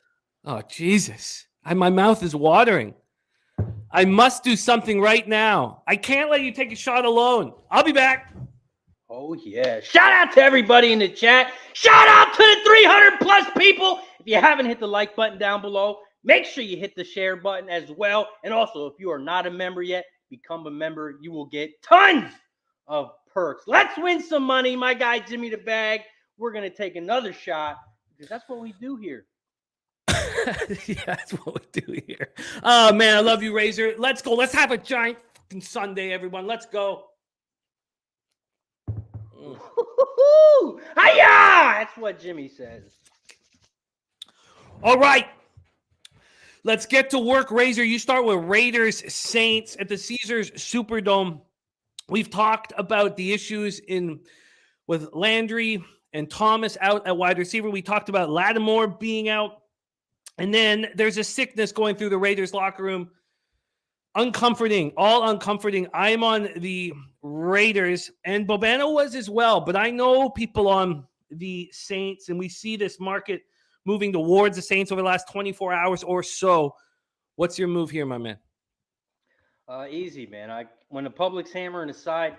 Speaker 1: Oh, Jesus. My mouth is watering. I must do something right now. I can't let you take a shot alone. I'll be back.
Speaker 4: Oh, yeah. Shout out to everybody in the chat. Shout out to the 300 plus people. If you haven't hit the like button down below, make sure you hit the share button as well. And also, if you are not a member yet, become a member. You will get tons of perks. Let's win some money. My guy, Jimmy the Bag. We're going to take another shot because that's what we do here.
Speaker 1: Yeah, that's what we do here. Oh, man, I love you, Razor. Let's go. Let's have a giant fucking Sunday, everyone. Let's go.
Speaker 4: Hiya! That's what Jimmy says.
Speaker 1: All right. Let's get to work, Razor. You start with Raiders Saints at the Caesars Superdome. We've talked about the issues with Landry and Thomas out at wide receiver. We talked about Lattimore being out. And then there's a sickness going through the Raiders locker room. Uncomforting, all uncomforting. I'm on the Raiders, and Bobano was as well. But I know people on the Saints, and we see this market moving towards the Saints over the last 24 hours or so. What's your move here, my man?
Speaker 4: Easy, man. When the public's hammering aside,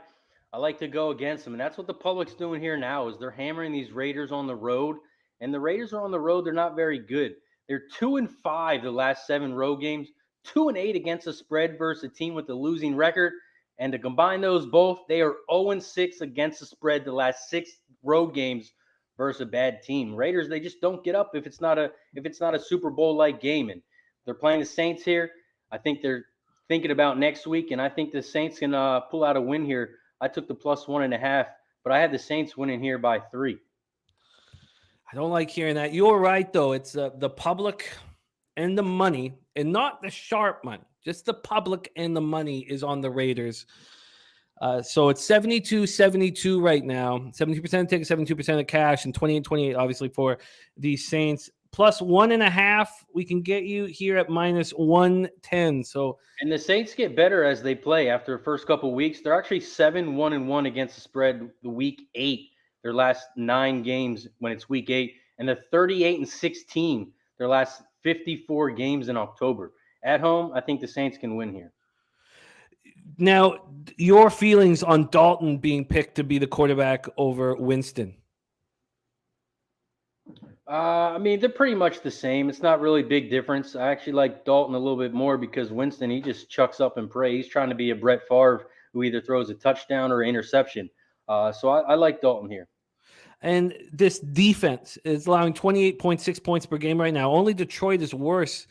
Speaker 4: I like to go against them, and that's what the public's doing here now is they're hammering these Raiders on the road, and the Raiders are on the road. They're not very good. They're 2-5 the last 7 road games, 2-8 against the spread versus a team with a losing record, and to combine those both, they are 0-6 against the spread the last 6 road games versus a bad team. Raiders, they just don't get up if it's not a Super Bowl like game, and they're playing the Saints here. I think they're thinking about next week, and I think the Saints can pull out a win here. I took the +1.5, but I had the Saints winning here by 3.
Speaker 1: I don't like hearing that. You're right, though. It's the public and the money, and not the sharp money. Just the public and the money is on the Raiders. So it's 72-72 right now. 70% of tickets, 72% of cash, and 28-28 obviously for the Saints. +1.5 we can get you here at -110. So,
Speaker 4: and the Saints get better as they play after the first couple of weeks. They're actually 7-1-1 against the spread the week 8. Their last 9 games when it's week 8, and they're 38-16 their last 54 games in October. At home, I think the Saints can win here.
Speaker 1: Now, your feelings on Dalton being picked to be the quarterback over Winston?
Speaker 4: I mean, they're pretty much the same. It's not really a big difference. I actually like Dalton a little bit more because Winston, he just chucks up and pray. He's trying to be a Brett Favre who either throws a touchdown or interception. So I like Dalton here.
Speaker 1: And this defense is allowing 28.6 points per game right now. Only Detroit is worse.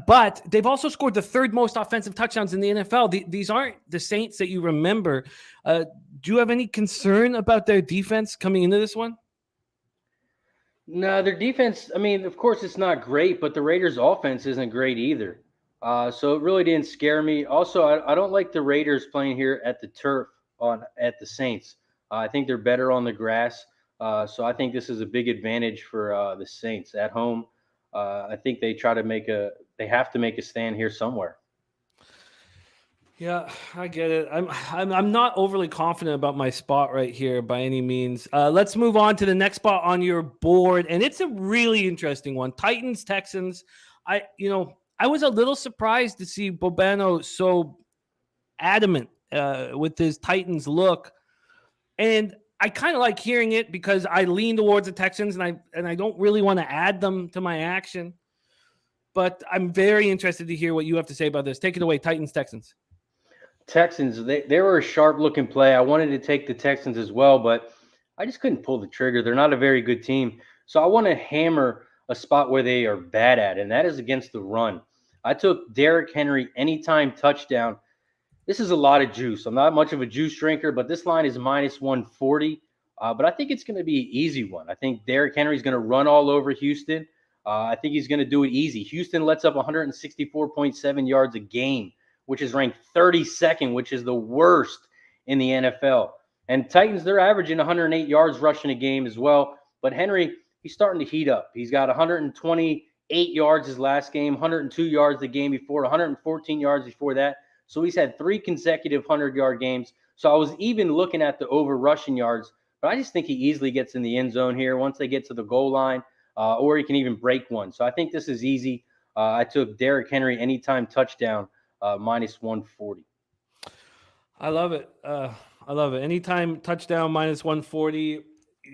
Speaker 1: But they've also scored the 3rd most offensive touchdowns in the NFL. These aren't the Saints that you remember. Do you have any concern about their defense coming into this one?
Speaker 4: No, their defense, I mean, of course it's not great, but the Raiders' offense isn't great either. So it really didn't scare me. Also, I don't like the Raiders playing here at the turf at the Saints. I think they're better on the grass. So I think this is a big advantage for the Saints at home. I think they have to make a stand here somewhere.
Speaker 1: Yeah, I get it. I'm not overly confident about my spot right here by any means. Let's move on to the next spot on your board, and it's a really interesting one. Titans, Texans. I was a little surprised to see Bobano so adamant with his Titans look, and I kind of like hearing it because I lean towards the Texans, and I don't really want to add them to my action. But I'm very interested to hear what you have to say about this. Take it away, Titans, Texans.
Speaker 4: Texans, they were a sharp-looking play. I wanted to take the Texans as well, but I just couldn't pull the trigger. They're not a very good team. So I want to hammer a spot where they are bad at, and that is against the run. I took Derrick Henry anytime touchdown. This is a lot of juice. I'm not much of a juice drinker, but this line is -140. But I think it's going to be an easy one. I think Derrick Henry is going to run all over Houston. I think he's going to do it easy. Houston lets up 164.7 yards a game, which is ranked 32nd, which is the worst in the NFL. And Titans, they're averaging 108 yards rushing a game as well. But Henry, he's starting to heat up. He's got 128 yards his last game, 102 yards the game before, 114 yards before that. So he's had 3 consecutive 100-yard games. So I was even looking at the over rushing yards, but I just think he easily gets in the end zone here once they get to the goal line, or he can even break one. So I think this is easy. I took Derrick Henry anytime touchdown. -140.
Speaker 1: I love it. I love it. Anytime touchdown -140.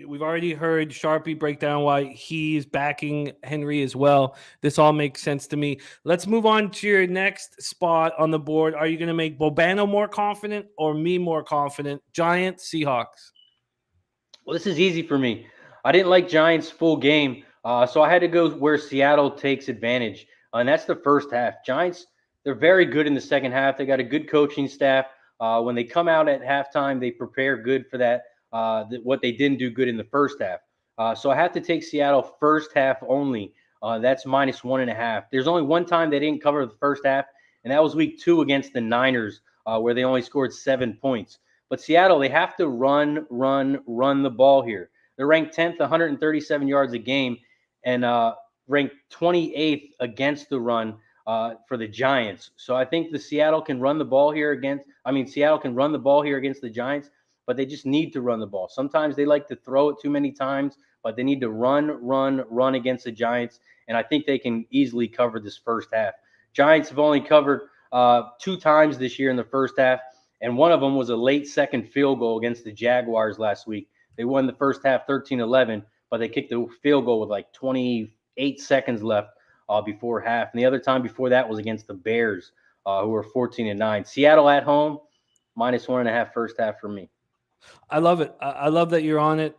Speaker 1: We've already heard Sharpie break down why he's backing Henry as well. This all makes sense to me. Let's move on to your next spot on the board. Are you going to make Bobano more confident or me more confident? Giants, Seahawks.
Speaker 4: Well, this is easy for me. I didn't like Giants full game, so I had to go where Seattle takes advantage, and that's the first half. Giants, they're very good in the second half. They got a good coaching staff. When they come out at halftime, they prepare good for that, what they didn't do good in the first half. So I have to take Seattle first half only. That's -1.5. There's only one time they didn't cover the first half, and that was week 2 against the Niners, where they only scored 7 points. But Seattle, they have to run the ball here. They're ranked 10th, 137 yards a game, and ranked 28th against the run for the Giants. So I think Seattle can run the ball here against the Giants, but they just need to run the ball. Sometimes they like to throw it too many times, but they need to run against the Giants, and I think they can easily cover this first half. Giants have only covered 2 times this year in the first half, And one of them was a late second field goal against the Jaguars last week. They won the first half 13-11, but they kicked the field goal with like 28 seconds left before half. And the other time before that was against the Bears, who were 14-9. Seattle at home, -1.5 first half for me.
Speaker 1: I love it. I love that you're on it.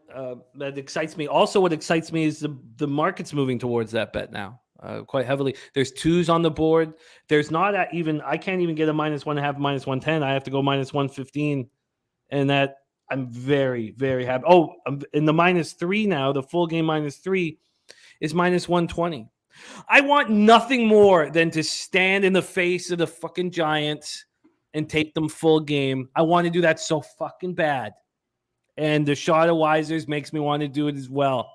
Speaker 1: That excites me. Also, what excites me is the market's moving towards that bet now quite heavily. There's 2s on the board. There's not I can't even get a -1.5, -110. I have to go -115. And that I'm very, very happy. Oh, I'm in the -3 now. The full game -3 is -120. I want nothing more than to stand in the face of the fucking Giants and take them full game. I want to do that so fucking bad. And the shot of Weisers makes me want to do it as well.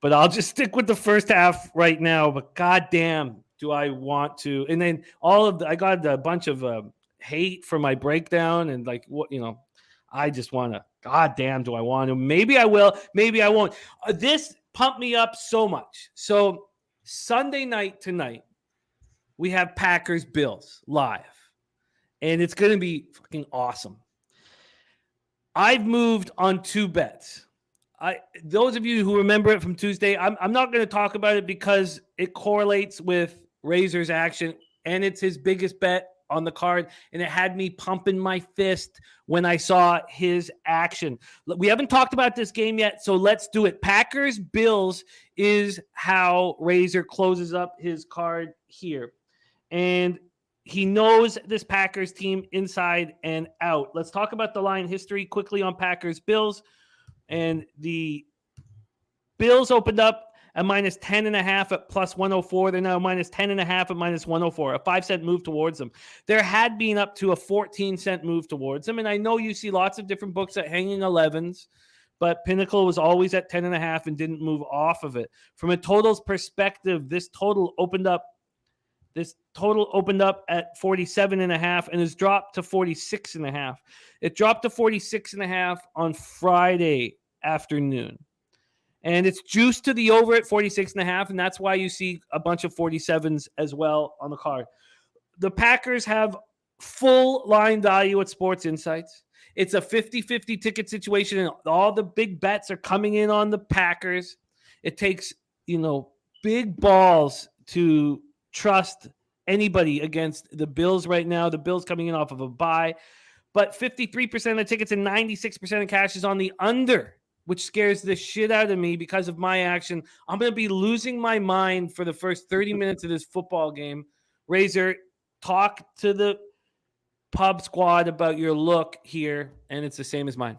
Speaker 1: But I'll just stick with the first half right now. But goddamn, do I want to? And then I got a bunch of hate for my breakdown and like what I just want to. Goddamn, do I want to? Maybe I will. Maybe I won't. This pumped me up so much. So Sunday night tonight, we have Packers Bills live, and it's going to be fucking awesome. I've moved on 2 bets. Those of you who remember it from Tuesday, I'm not going to talk about it because it correlates with Razor's action, and it's his biggest bet on the card, and it had me pumping my fist when I saw his action. We haven't talked about this game yet, so let's do it. Packers Bills is how Razor closes up his card here, and he knows this Packers team inside and out. Let's talk about the line history quickly on Packers Bills. And the Bills opened up at -10.5 at +104. They're now -10.5 at -104, a 5-cent move towards them. There had been up to a 14-cent move towards them. And I know you see lots of different books at hanging 11s, but Pinnacle was always at 10.5 and didn't move off of it. From a totals perspective, this total opened up at 47.5 and has dropped to 46.5. It dropped to 46.5 on Friday afternoon. And it's juiced to the over at 46.5, and that's why you see a bunch of 47s as well on the card. The Packers have full line value at Sports Insights. It's a 50-50 ticket situation, and all the big bets are coming in on the Packers. It takes, big balls to trust anybody against the Bills right now. The Bills coming in off of a bye. But 53% of the tickets and 96% of cash is on the under, which scares the shit out of me because of my action. I'm going to be losing my mind for the first 30 minutes of this football game. Razor, talk to the pub squad about your look here, and it's the same as mine.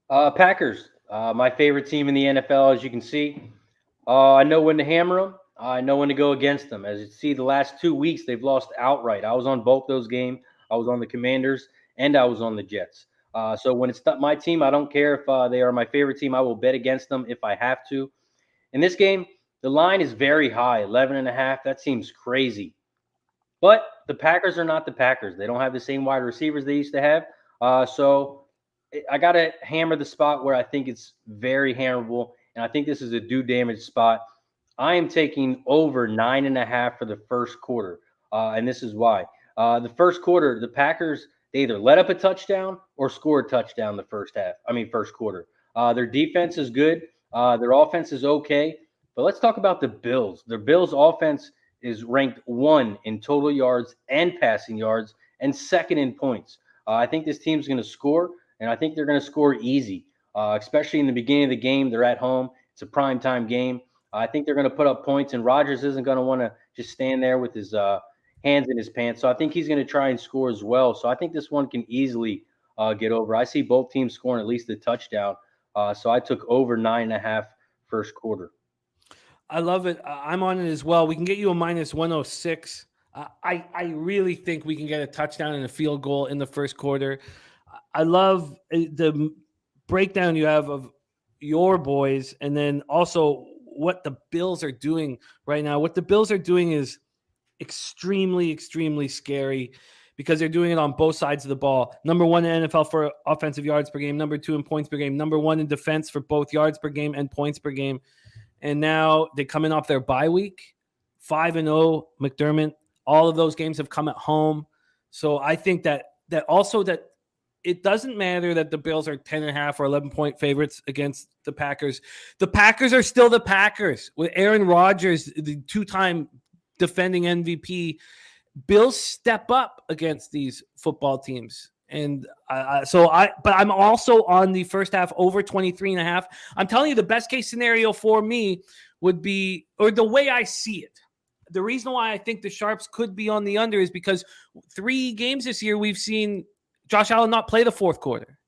Speaker 4: Packers, my favorite team in the NFL, as you can see. I know when to hammer them. I know when to go against them. As you see, the last 2 weeks, they've lost outright. I was on both those games. I was on the Commanders, and I was on the Jets. So when it's my team, I don't care if they are my favorite team. I will bet against them if I have to. In this game, the line is very high, 11.5. That seems crazy. But the Packers are not the Packers. They don't have the same wide receivers they used to have. So I got to hammer the spot where I think it's very hammerable, and I think this is a do damage spot. I am taking over 9.5 for the first quarter, and this is why. The first quarter, the Packers, they either let up a touchdown or score a touchdown the first quarter. Their defense is good. Their offense is okay. But let's talk about the Bills. The Bills' offense is ranked 1 in total yards and passing yards and 2nd in points. I think this team's going to score, and I think they're going to score easy, especially in the beginning of the game. They're at home. It's a primetime game. I think they're going to put up points, and Rodgers isn't going to want to just stand there with his hands in his pants. So I think he's going to try and score as well. So I think this one can easily get over. I see both teams scoring at least a touchdown. So I took over 9.5 first quarter.
Speaker 1: I love it. I'm on it as well. We can get you a -106. I really think we can get a touchdown and a field goal in the first quarter. I love the breakdown you have of your boys, and then also what the Bills are doing right now. What the Bills are doing is extremely, extremely scary because they're doing it on both sides of the ball. Number 1 in NFL for offensive yards per game, number 2 in points per game, number 1 in defense for both yards per game and points per game. And now they come in off their bye week, 5-0 McDermott. All of those games have come at home. So I think that that it doesn't matter that the Bills are 10.5 or 11-point favorites against the Packers. The Packers are still the Packers with Aaron Rodgers, the 2-time defending MVP. Bills step up against these football teams. And but I'm also on the first half over 23.5. I'm telling you, the best case scenario for me would be, or the way I see it, the reason why I think the Sharps could be on the under is because 3 games this year we've seen Josh Allen not play the fourth quarter.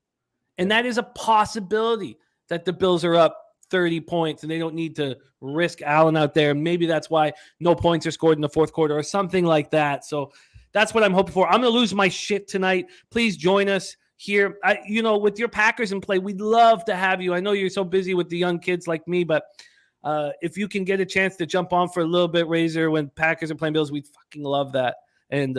Speaker 1: And that is a possibility that the Bills are up 30 points and they don't need to risk Allen out there. Maybe that's why no points are scored in the fourth quarter or something like that. So that's what I'm hoping for. I'm going to lose my shit tonight. Please join us here. With your Packers in play, we'd love to have you. I know you're so busy with the young kids like me, but if you can get a chance to jump on for a little bit, Razor, when Packers are playing Bills, we'd fucking love that. And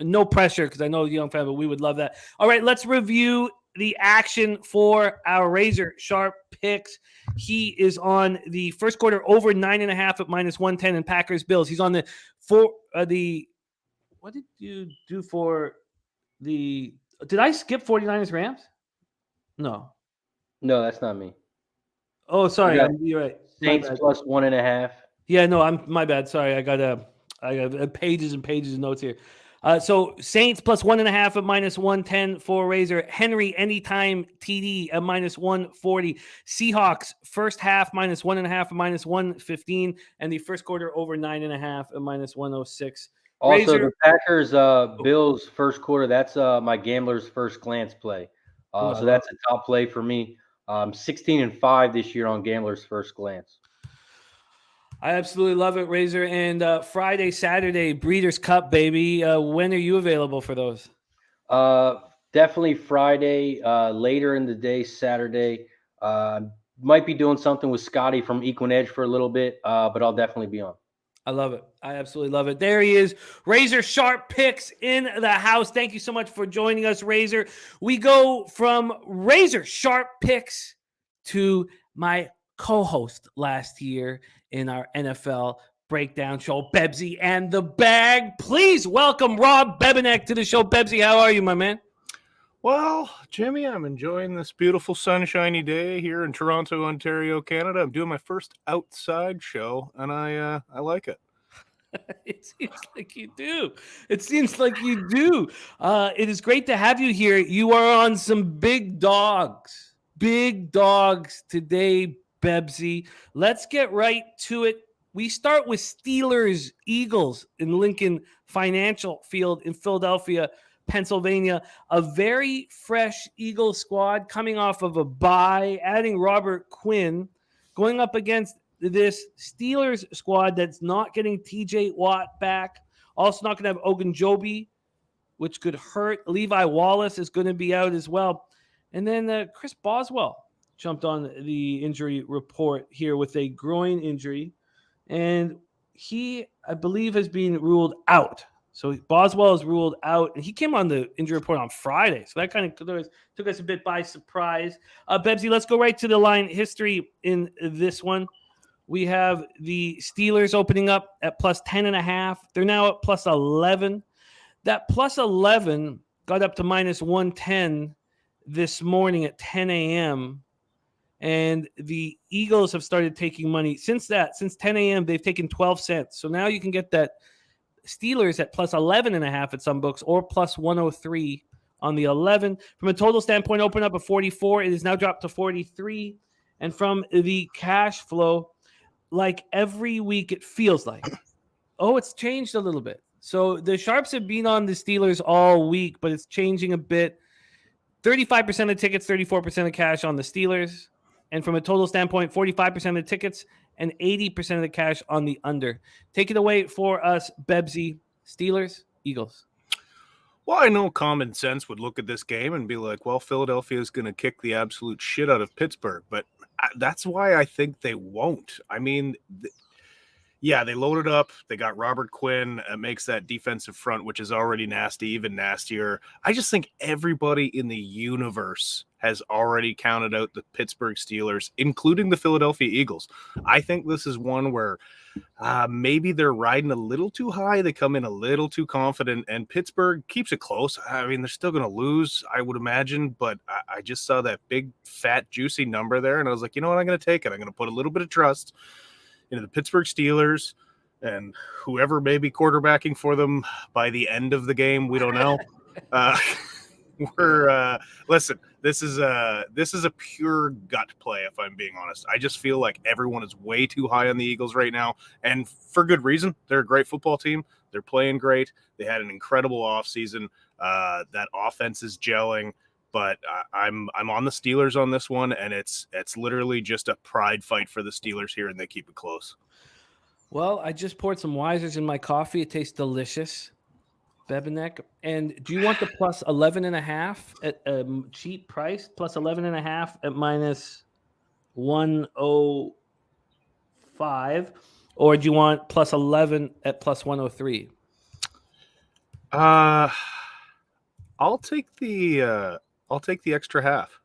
Speaker 1: no pressure because I know you're a young fan, but we would love that. All right, let's review the action for our Razor Sharp picks. He is on the first quarter over 9.5 at -110 in Packers Bills. He's on the what did you do for the? Did I skip 49ers Rams? No,
Speaker 4: that's not me.
Speaker 1: Oh, sorry,
Speaker 4: Yeah.
Speaker 1: you're right.
Speaker 4: Saints plus 1.5.
Speaker 1: Yeah, no, I'm my bad. Sorry, I got pages and pages of notes here. So Saints plus 1.5 at -110 for Razor. Henry anytime TD at -140. Seahawks first half -1.5 at -115, and the first quarter over 9.5 at -106.
Speaker 4: Also,
Speaker 1: Razor.
Speaker 4: the Packers Bills first quarter. That's my gambler's first glance play. So that's a top play for me. 16-5 this year on gambler's first glance.
Speaker 1: I absolutely love it, Razor. And Friday, Saturday, Breeders' Cup, baby. When are you available for those?
Speaker 4: Definitely Friday, later in the day, Saturday. Might be doing something with Scotty from Equinedge for a little bit, but I'll definitely be on.
Speaker 1: I love it. I absolutely love it. There he is. Razor Sharp picks in the house. Thank you so much for joining us, Razor. We go from Razor Sharp picks to my co-host last year in our NFL breakdown show, Bebsy and the Bag. Please welcome Rob Bebenek to the show. Bebsy, how are you, my man?
Speaker 5: Well, Jimmy, I'm enjoying this beautiful sunshiny day here in Toronto, Ontario, Canada. I'm doing my first outside show, and I like it.
Speaker 1: It seems like you do. It is great to have you here. You are on some big dogs today, Bebsy. Let's get right to it. We start with Steelers, Eagles in Lincoln Financial Field in Philadelphia, Pennsylvania. A very fresh Eagles squad coming off of a bye, adding Robert Quinn, going up against this Steelers squad that's not getting TJ Watt back. Also not going to have Ogunjobi, which could hurt. Levi Wallace is going to be out as well. And then Chris Boswell jumped on the injury report here with a groin injury. And he, I believe, has been ruled out. So Boswell is ruled out. And he came on the injury report on Friday. So that kind of took us a bit by surprise. Bebsy, let's go right to the line history in this one. We have the Steelers opening up at plus 10.5. They're now at plus 11. That plus 11 got up to minus 110 this morning at 10 a.m. And the Eagles have started taking money. Since 10 a.m., they've taken 12 cents. So now you can get that Steelers at plus 11.5 at some books or plus 103 on the 11. From a total standpoint, open up at 44. It is now dropped to 43. And from the cash flow, like every week, it feels like, it's changed a little bit. So the Sharps have been on the Steelers all week, but it's changing a bit. 35% of tickets, 34% of cash on the Steelers. And from a total standpoint, 45% of the tickets and 80% of the cash on the under. Take it away for us, Bebsy. Steelers, Eagles.
Speaker 5: Well, I know common sense would look at this game and be like, well, Philadelphia is going to kick the absolute shit out of Pittsburgh. But that's why I think they won't. I mean, Yeah, they loaded up. They got Robert Quinn. Makes that defensive front, which is already nasty, even nastier. I just think everybody in the universe has already counted out the Pittsburgh Steelers, including the Philadelphia Eagles. I think this is one where maybe they're riding a little too high. They come in a little too confident, and Pittsburgh keeps it close. I mean, they're still going to lose, I would imagine, but I just saw that big, fat, juicy number there, and I was like, you know what, I'm going to take it. I'm going to put a little bit of trust into the Pittsburgh Steelers and whoever may be quarterbacking for them by the end of the game. We don't know. Listen, this is a pure gut play, if I'm being honest. I just feel like everyone is way too high on the Eagles right now, and for good reason. They're a great football team. They're playing great. They had an incredible offseason. That offense is gelling. But I'm on the Steelers on this one, and it's literally just a pride fight for the Steelers here, and they keep it close.
Speaker 1: Well, I just poured some Weisers in my coffee. It tastes delicious, Bebenek. And do you want the plus 11.5 at a cheap price? Plus 11.5 at minus 105, or do you want plus 11 at plus 103?
Speaker 5: I'll take the extra half.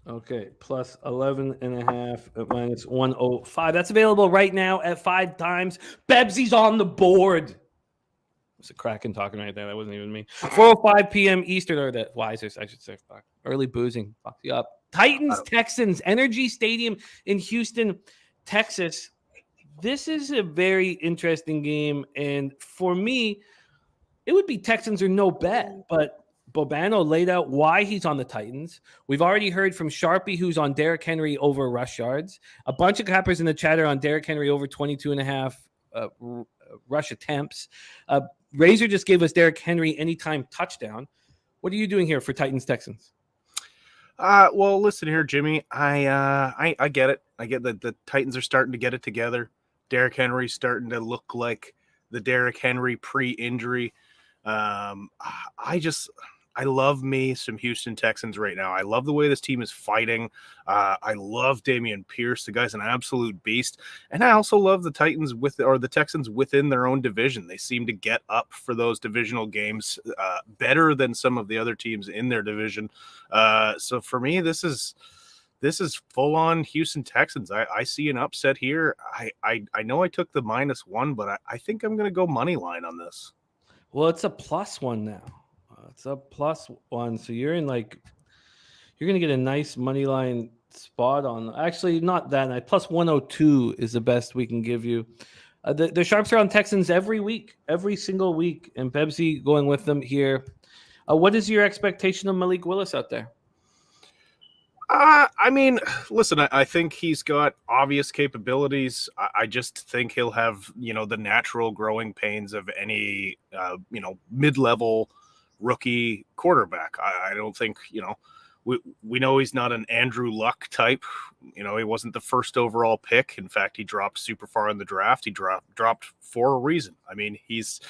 Speaker 1: Okay, plus 11.5 at minus 105. That's available right now at 5 times. Bebsy's on the board. It's a Kraken talking right there. That wasn't even me. 4:05 p.m. Eastern, or the Weisers, I should say. Fuck. Early boozing. Fuck you up. Titans, Texans, Energy Stadium in Houston, Texas. This is a very interesting game, and for me, it would be Texans or no bet, but Bobano laid out why he's on the Titans. We've already heard from Sharpie, who's on Derrick Henry over rush yards. A bunch of cappers in the chat are on Derrick Henry over 22.5 rush attempts. Razor just gave us Derrick Henry anytime touchdown. What are you doing here for Titans Texans?
Speaker 5: Well, listen here, Jimmy. I get it. I get that the Titans are starting to get it together. Derrick Henry's starting to look like the Derrick Henry pre-injury. I love me some Houston Texans right now. I love the way this team is fighting. I love Dameon Pierce. The guy's an absolute beast. And I also love the the Texans within their own division. They seem to get up for those divisional games better than some of the other teams in their division. So for me, this is full on Houston Texans. I see an upset here. I know I took the -1, but I think I'm going to go money line on this.
Speaker 1: Well, it's a +1 now. It's a +1, so you're going to get a nice money line spot on. Actually, not that night. +102 is the best we can give you. The Sharps are on Texans every single week, and Bebsy going with them here. What is your expectation of Malik Willis out there?
Speaker 5: I mean, listen, I think he's got obvious capabilities. I just think he'll have, the natural growing pains of any, mid-level rookie quarterback. I don't think, we know he's not an Andrew Luck type. He wasn't the first overall pick. In fact, he dropped super far in the draft. He dropped for a reason. I mean, he's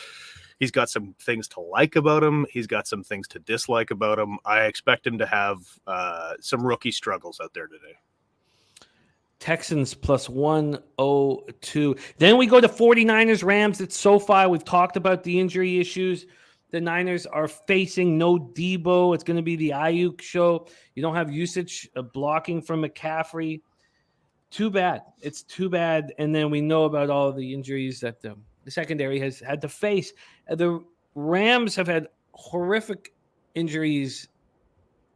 Speaker 5: got some things to like about him. He's got some things to dislike about him. I expect him to have some rookie struggles out there today.
Speaker 1: Texans +102. Then we go to 49ers, Rams. It's SoFi. We've talked about the injury issues. The Niners are facing no Debo. It's going to be the Ayuk show. You don't have usage of blocking from McCaffrey. Too bad. It's too bad. And then we know about all the injuries that the secondary has had to face. The Rams have had horrific injuries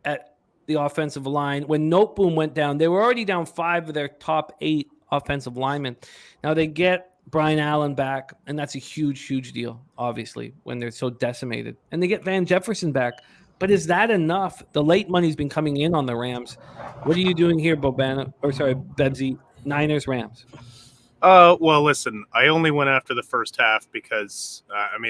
Speaker 1: at the offensive line. When Noteboom went down, they were already down 5 of their top 8 offensive linemen. Now they get Brian Allen back, and that's a huge, huge deal, obviously, when they're so decimated. And they get Van Jefferson back. But is that enough? The late money's been coming in on the Rams. What are you doing here, Bebsy? Niners, Rams.
Speaker 5: Well, listen, I only went after the first half because,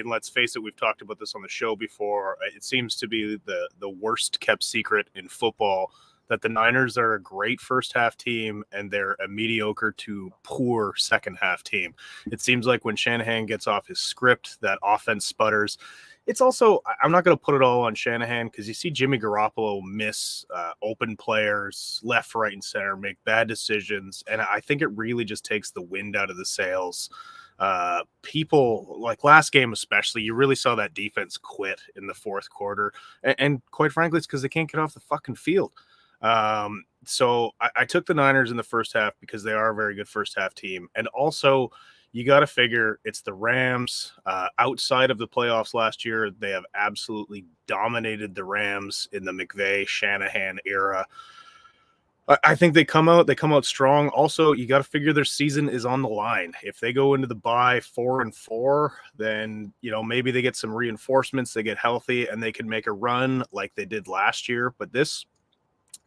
Speaker 5: let's face it, we've talked about this on the show before. It seems to be the worst kept secret in football that the Niners are a great first half team and they're a mediocre to poor second half team. It seems like when Shanahan gets off his script, that offense sputters. It's also, I'm not going to put it all on Shanahan because you see Jimmy Garoppolo miss open players left, right, and center, make bad decisions. And I think it really just takes the wind out of the sails. People like last game, especially, you really saw that defense quit in the fourth quarter. And quite frankly, it's because they can't get off the fucking field. So I took the Niners in the first half because they are a very good first half team. And also, you got to figure it's the Rams. Outside of the playoffs last year, they have absolutely dominated the Rams in the McVay Shanahan era. I think they come out strong. Also, you got to figure their season is on the line. If they go into the bye 4-4, then maybe they get some reinforcements, they get healthy, and they can make a run like they did last year. But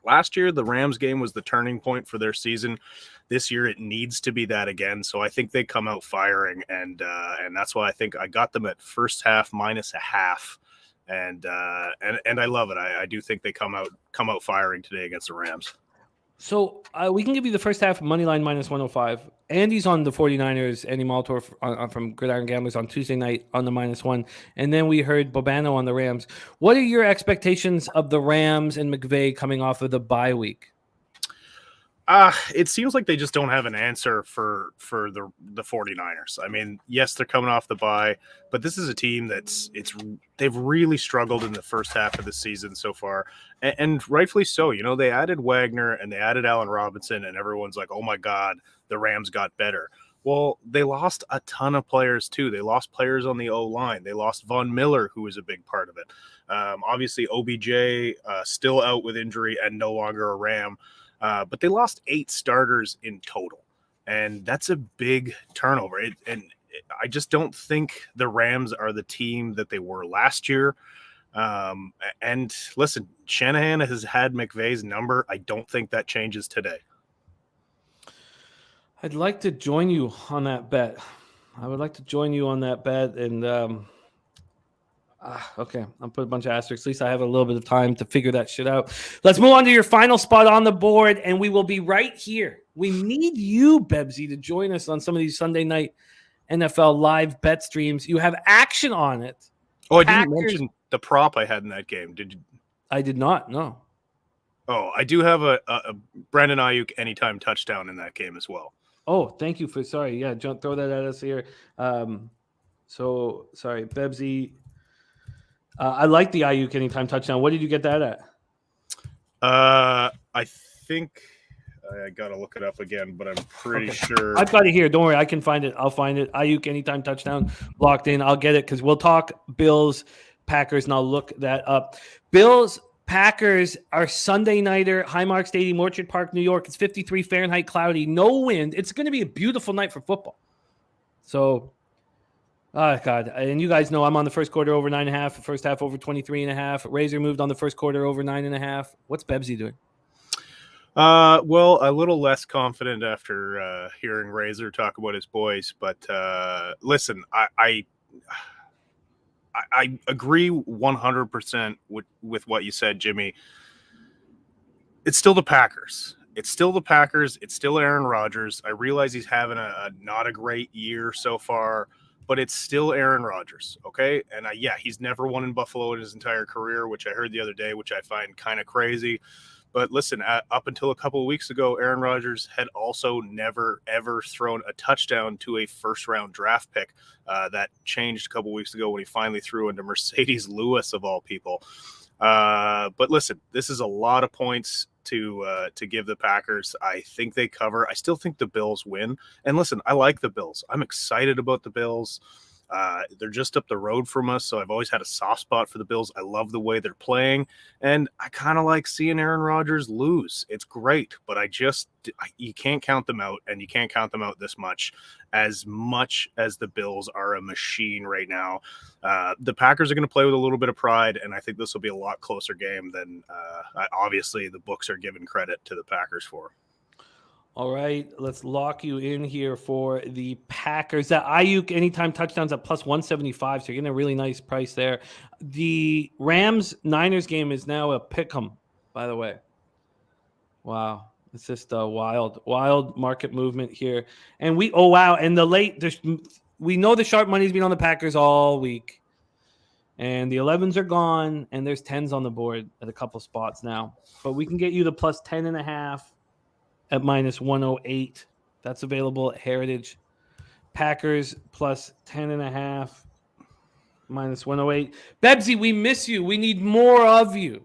Speaker 5: last year, the Rams game was the turning point for their season. This year, it needs to be that again. So I think they come out firing, and that's why I think I got them at first half -0.5, and I love it. I do think they come out firing today against the Rams.
Speaker 1: So we can give you the first half money line -105. Andy's on the 49ers. Andy Maltor from Gridiron Gamblers on Tuesday night on the -1. And then we heard Bobano on the Rams. What are your expectations of the Rams and McVay coming off of the bye week?
Speaker 5: It seems like they just don't have an answer for the 49ers. I mean, yes, they're coming off the bye, but this is a team they've really struggled in the first half of the season so far, and rightfully so. They added Wagner and they added Allen Robinson, and everyone's like, oh my God, the Rams got better. Well, they lost a ton of players too. They lost players on the O-line. They lost Von Miller, who was a big part of it. Obviously, OBJ still out with injury and no longer a Ram. But they lost 8 starters in total, and that's a big turnover. I just don't think the Rams are the team that they were last year. And listen, Shanahan has had McVay's number. I don't think that changes today.
Speaker 1: I'd like to join you on that bet. I would like to join you on that bet, and okay, I'll put a bunch of asterisks. At least I have a little bit of time to figure that shit out. Let's move on to your final spot on the board, and we will be right here. We need you, Bebsy, to join us on some of these Sunday night NFL live bet streams. You have action on it.
Speaker 5: Oh, I didn't mention the prop I had in that game. Did you?
Speaker 1: I did not, no.
Speaker 5: Oh, I do have a Brandon Ayuk anytime touchdown in that game as well.
Speaker 1: Oh, thank you for, sorry. Yeah, don't throw that at us here. So, sorry, Bebsy. I like the Ayuk anytime touchdown. What did you get that at?
Speaker 5: I think I got to look it up again, but I'm pretty sure.
Speaker 1: I've got it here. Don't worry. I can find it. I'll find it. Ayuk anytime touchdown locked in. I'll get it because we'll talk Bills, Packers, and I'll look that up. Bills, Packers are Sunday nighter, Highmark Stadium, Orchard Park, New York. It's 53 Fahrenheit, cloudy, no wind. It's going to be a beautiful night for football. So, oh, God. And you guys know I'm on the first quarter over 9.5, first half over 23.5. Razor moved on the first quarter over 9.5. What's Bebsy doing?
Speaker 5: Well, a little less confident after hearing Razor talk about his boys. But listen, I agree 100% with what you said, Jimmy. It's still the Packers. It's still the Packers. It's still Aaron Rodgers. I realize he's having a not a great year so far, but it's still Aaron Rodgers, okay? And yeah, he's never won in Buffalo in his entire career, which I heard the other day, which I find kind of crazy. But listen, up until a couple of weeks ago, Aaron Rodgers had also never, ever thrown a touchdown to a first-round draft pick. That changed a couple of weeks ago when he finally threw into Mercedes Lewis, of all people. But listen, this is a lot of points to give the Packers. I think they cover. I still think the Bills win. And listen, I like the Bills. I'm excited about the Bills. They're just up the road from us, so I've always had a soft spot for the Bills. I love the way they're playing, and I kind of like seeing Aaron Rodgers lose. It's great, but you can't count them out, and you can't count them out this much as the Bills are a machine right now. The Packers are going to play with a little bit of pride, and I think this will be a lot closer game than obviously the books are giving credit to the Packers for.
Speaker 1: All right, let's lock you in here for the Packers. That Ayuk anytime touchdowns at plus 175, so you're getting a really nice price there. The Rams-Niners game is now a pick 'em, by the way. Wow. It's just a wild market movement here. And and we know the sharp money's been on the Packers all week. And the 11s are gone, and there's 10s on the board at a couple spots now. But we can get you the plus 10.5 at minus 108. That's available at Heritage. Packers plus 10.5 minus 108. Bebsy, we miss you. We need more of you.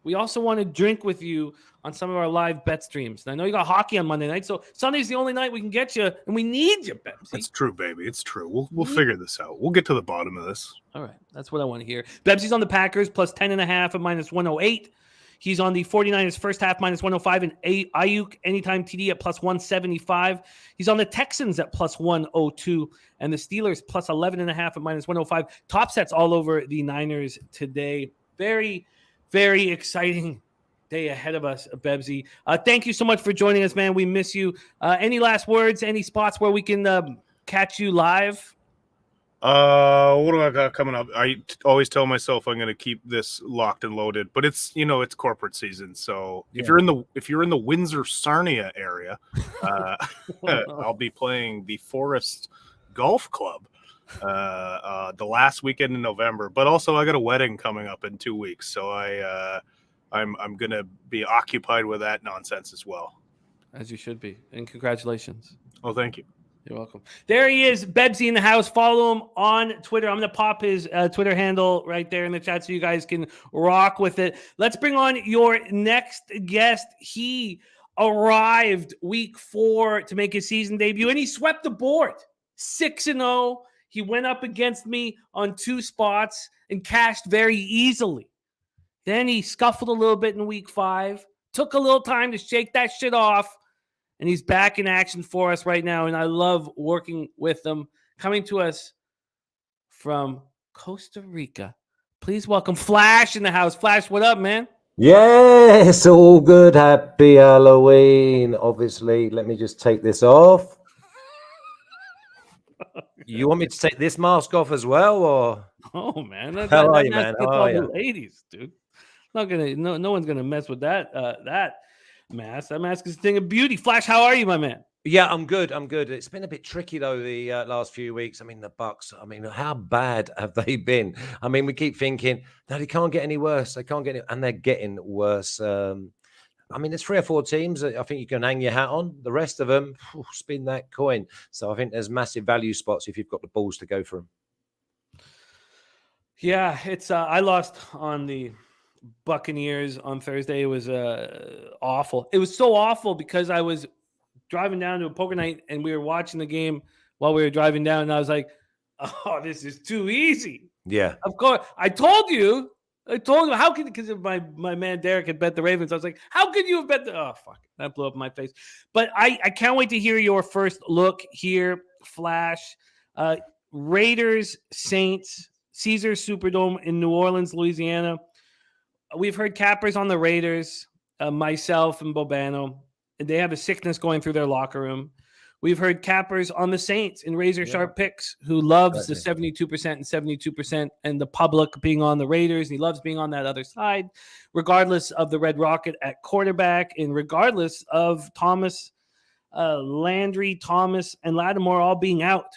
Speaker 1: We also want to drink with you on some of our live bet streams. And I know you got hockey on Monday night, so Sunday's the only night we can get you, and we need you, Bebsy.
Speaker 5: It's true, baby. It's true. We'll figure this out. We'll get to the bottom of this.
Speaker 1: All right. That's what I want to hear. Bebsy's on the Packers plus 10.5 at minus 108. He's on the 49ers first half minus 105 and Ayuk anytime TD at plus 175. He's on the Texans at plus 102 and the Steelers plus 11.5 at minus 105. Top sets all over the Niners today. Very, very exciting day ahead of us, Bebsy. Thank you so much for joining us, man. We miss you. Any last words? Any spots where we can catch you live?
Speaker 5: What do I got coming up? I always tell myself I'm going to keep this locked and loaded, but it's corporate season. So if you're in the Windsor Sarnia area, I'll be playing the Forest Golf Club the last weekend in November. But also I got a wedding coming up in 2 weeks, so I'm going to be occupied with that nonsense as well.
Speaker 1: As you should be, and congratulations.
Speaker 5: Oh, thank you.
Speaker 1: You're welcome. There he is, Bebsy in the house. Follow him on Twitter. I'm going to pop his Twitter handle right there in the chat so you guys can rock with it. Let's bring on your next guest. He arrived week 4 to make his season debut, and he swept the board. 6-0. He went up against me on 2 spots and cashed very easily. Then he scuffled a little bit in week 5. Took a little time to shake that shit off. And he's back in action for us right now. And I love working with him. Coming to us from Costa Rica. Please welcome Flash in the house. Flash, what up, man?
Speaker 6: Yes, all good. Happy Halloween. Obviously, let me just take this off. You want me to take this mask off as well, or?
Speaker 1: Oh man,
Speaker 6: How are you, man? How are you?
Speaker 1: Ladies, dude. No one's gonna mess with that mask. That mask is a thing of beauty. Flash, how are you, my man?
Speaker 6: Yeah, I'm good. It's been a bit tricky though the last few weeks. I mean, the Bucks. I mean, how bad have they been? I mean, we keep thinking no, they can't get any worse. They can't get it, and they're getting worse. I mean, there's 3 or 4 teams that I think you can hang your hat on. The rest of them, spin that coin. So I think there's massive value spots if you've got the balls to go for them.
Speaker 1: Yeah, it's I lost on the Buccaneers on Thursday. It was awful. It was so awful because I was driving down to a poker night and we were watching the game while we were driving down, and I was like, "Oh, this is too easy."
Speaker 6: Yeah,
Speaker 1: of course. I told you. How could, because my man Derek had bet the Ravens. I was like, how could you have bet oh fuck, that blew up in my face. But I can't wait to hear your first look here, Flash. Raiders, Saints, Caesars Superdome in New Orleans, Louisiana. We've heard cappers on the Raiders, myself and Bobano. They have a sickness going through their locker room. We've heard cappers on the Saints in Razor Sharp Picks, who loves the 72% and 72% and the public being on the Raiders. He loves being on that other side, regardless of the Red Rocket at quarterback and regardless of Thomas, Landry, Thomas, and Lattimore all being out.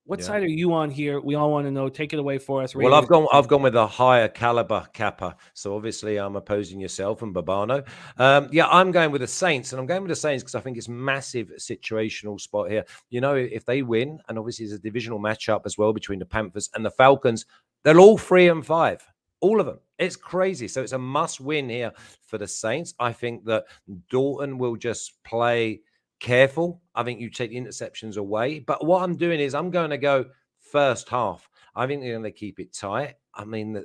Speaker 1: What side are you on here? We all want to know. Take it away for us.
Speaker 6: Raiders. Well, I've gone with a higher caliber capper. So obviously I'm opposing yourself and Babano. I'm going with the Saints, and I'm going with the Saints because I think it's massive situational spot here. You know, if they win, and obviously it's a divisional matchup as well between the Panthers and the Falcons, they're all 3-5. All of them. It's crazy. So it's a must win here for the Saints. I think that Dalton will just play careful. I think you take the interceptions away. But what I'm doing is I'm going to go first half. I think they're going to keep it tight. I mean,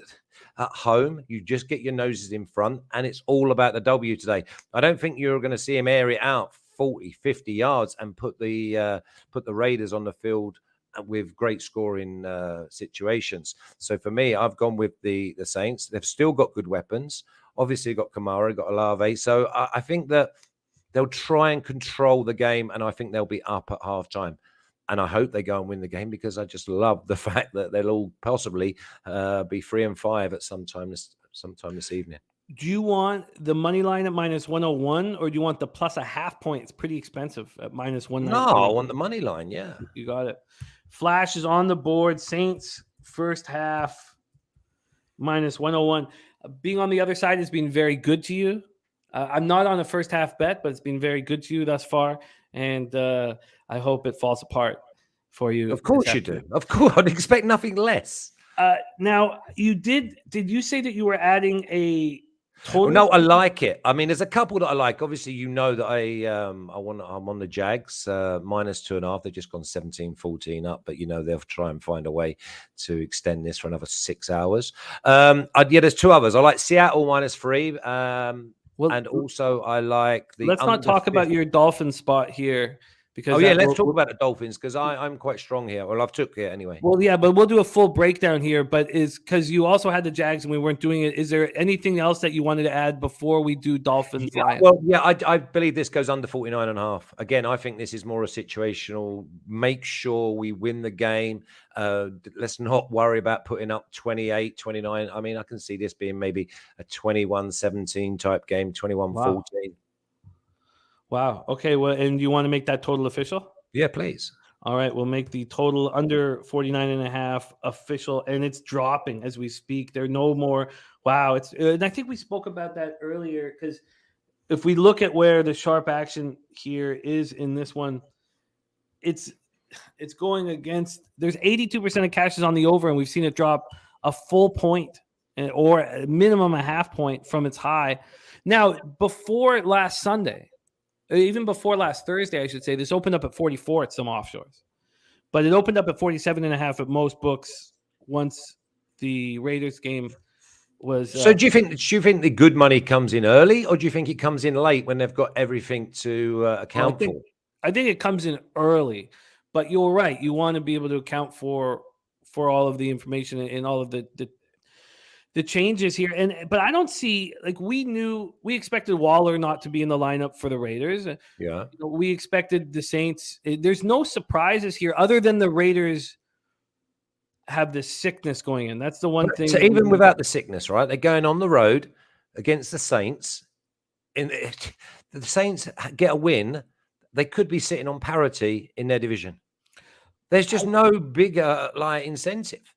Speaker 6: at home, you just get your noses in front, and it's all about the W today. I don't think you're going to see him air it out 40, 50 yards and put the Raiders on the field with great scoring situations. So for me, I've gone with the Saints. They've still got good weapons. Obviously, got Kamara, got Olave. So I think that they'll try and control the game, and I think they'll be up at halftime. And I hope they go and win the game because I just love the fact that they'll all possibly be 3-5 at sometime this evening.
Speaker 1: Do you want the money line at -101, or do you want the plus a half point? It's pretty expensive at
Speaker 6: No, I
Speaker 1: -119.
Speaker 6: want the money line. Yeah.
Speaker 1: You got it. Flash is on the board. Saints first half -101. Being on the other side has been very good to you. I'm not on a first half bet, but it's been very good to you thus far, and I hope it falls apart for you.
Speaker 6: Of course you do. Of course, I'd expect nothing less.
Speaker 1: Now, did you say that you were adding a
Speaker 6: Well,
Speaker 1: total?
Speaker 6: no, I like it. I mean, there's a couple that I like. Obviously, you know that I'm on the Jags -2.5. They've just gone 17-14 up, but they'll try and find a way to extend this for another 6 hours. There's two others. I like Seattle -3. And also I like the.
Speaker 1: Let's not talk about your Dolphin spot here. Because
Speaker 6: let's talk about the Dolphins, because I'm quite strong here. Well, I've took it anyway.
Speaker 1: Well, yeah, but we'll do a full breakdown here. But is because you also had the Jags and we weren't doing it. Is there anything else that you wanted to add before we do Dolphins?
Speaker 6: Yeah, well, yeah, I believe this goes under 49.5. Again, I think this is more a situational. Make sure we win the game. Let's not worry about putting up 28, 29. I mean, I can see this being maybe a 21-17 type game, 21-14.
Speaker 1: Wow. Okay. Well, and you want to make that total official?
Speaker 6: Yeah, please.
Speaker 1: All right. We'll make the total under 49.5 official, and it's dropping as we speak. There are no more. Wow. And I think we spoke about that earlier, because if we look at where the sharp action here is in this one, it's going against. There's 82% of cashes on the over, and we've seen it drop a full point or a minimum a half point from its high. Now, before last Sunday, even before last Thursday, I should say, this opened up at 44 at some offshores, but it opened up at 47.5 at most books once the Raiders game was.
Speaker 6: So do you think the good money comes in early, or do you think it comes in late when they've got everything to account for?
Speaker 1: I think it comes in early, but you're right. You want to be able to account for all of the information and all of the changes here. But I don't see, like, we expected Waller not to be in the lineup for the Raiders.
Speaker 6: Yeah.
Speaker 1: We expected the Saints. There's no surprises here other than the Raiders have this sickness going in. That's the one thing.
Speaker 6: So even without the sickness, right? They're going on the road against the Saints. And the Saints get a win, they could be sitting on parity in their division. There's just no bigger incentive.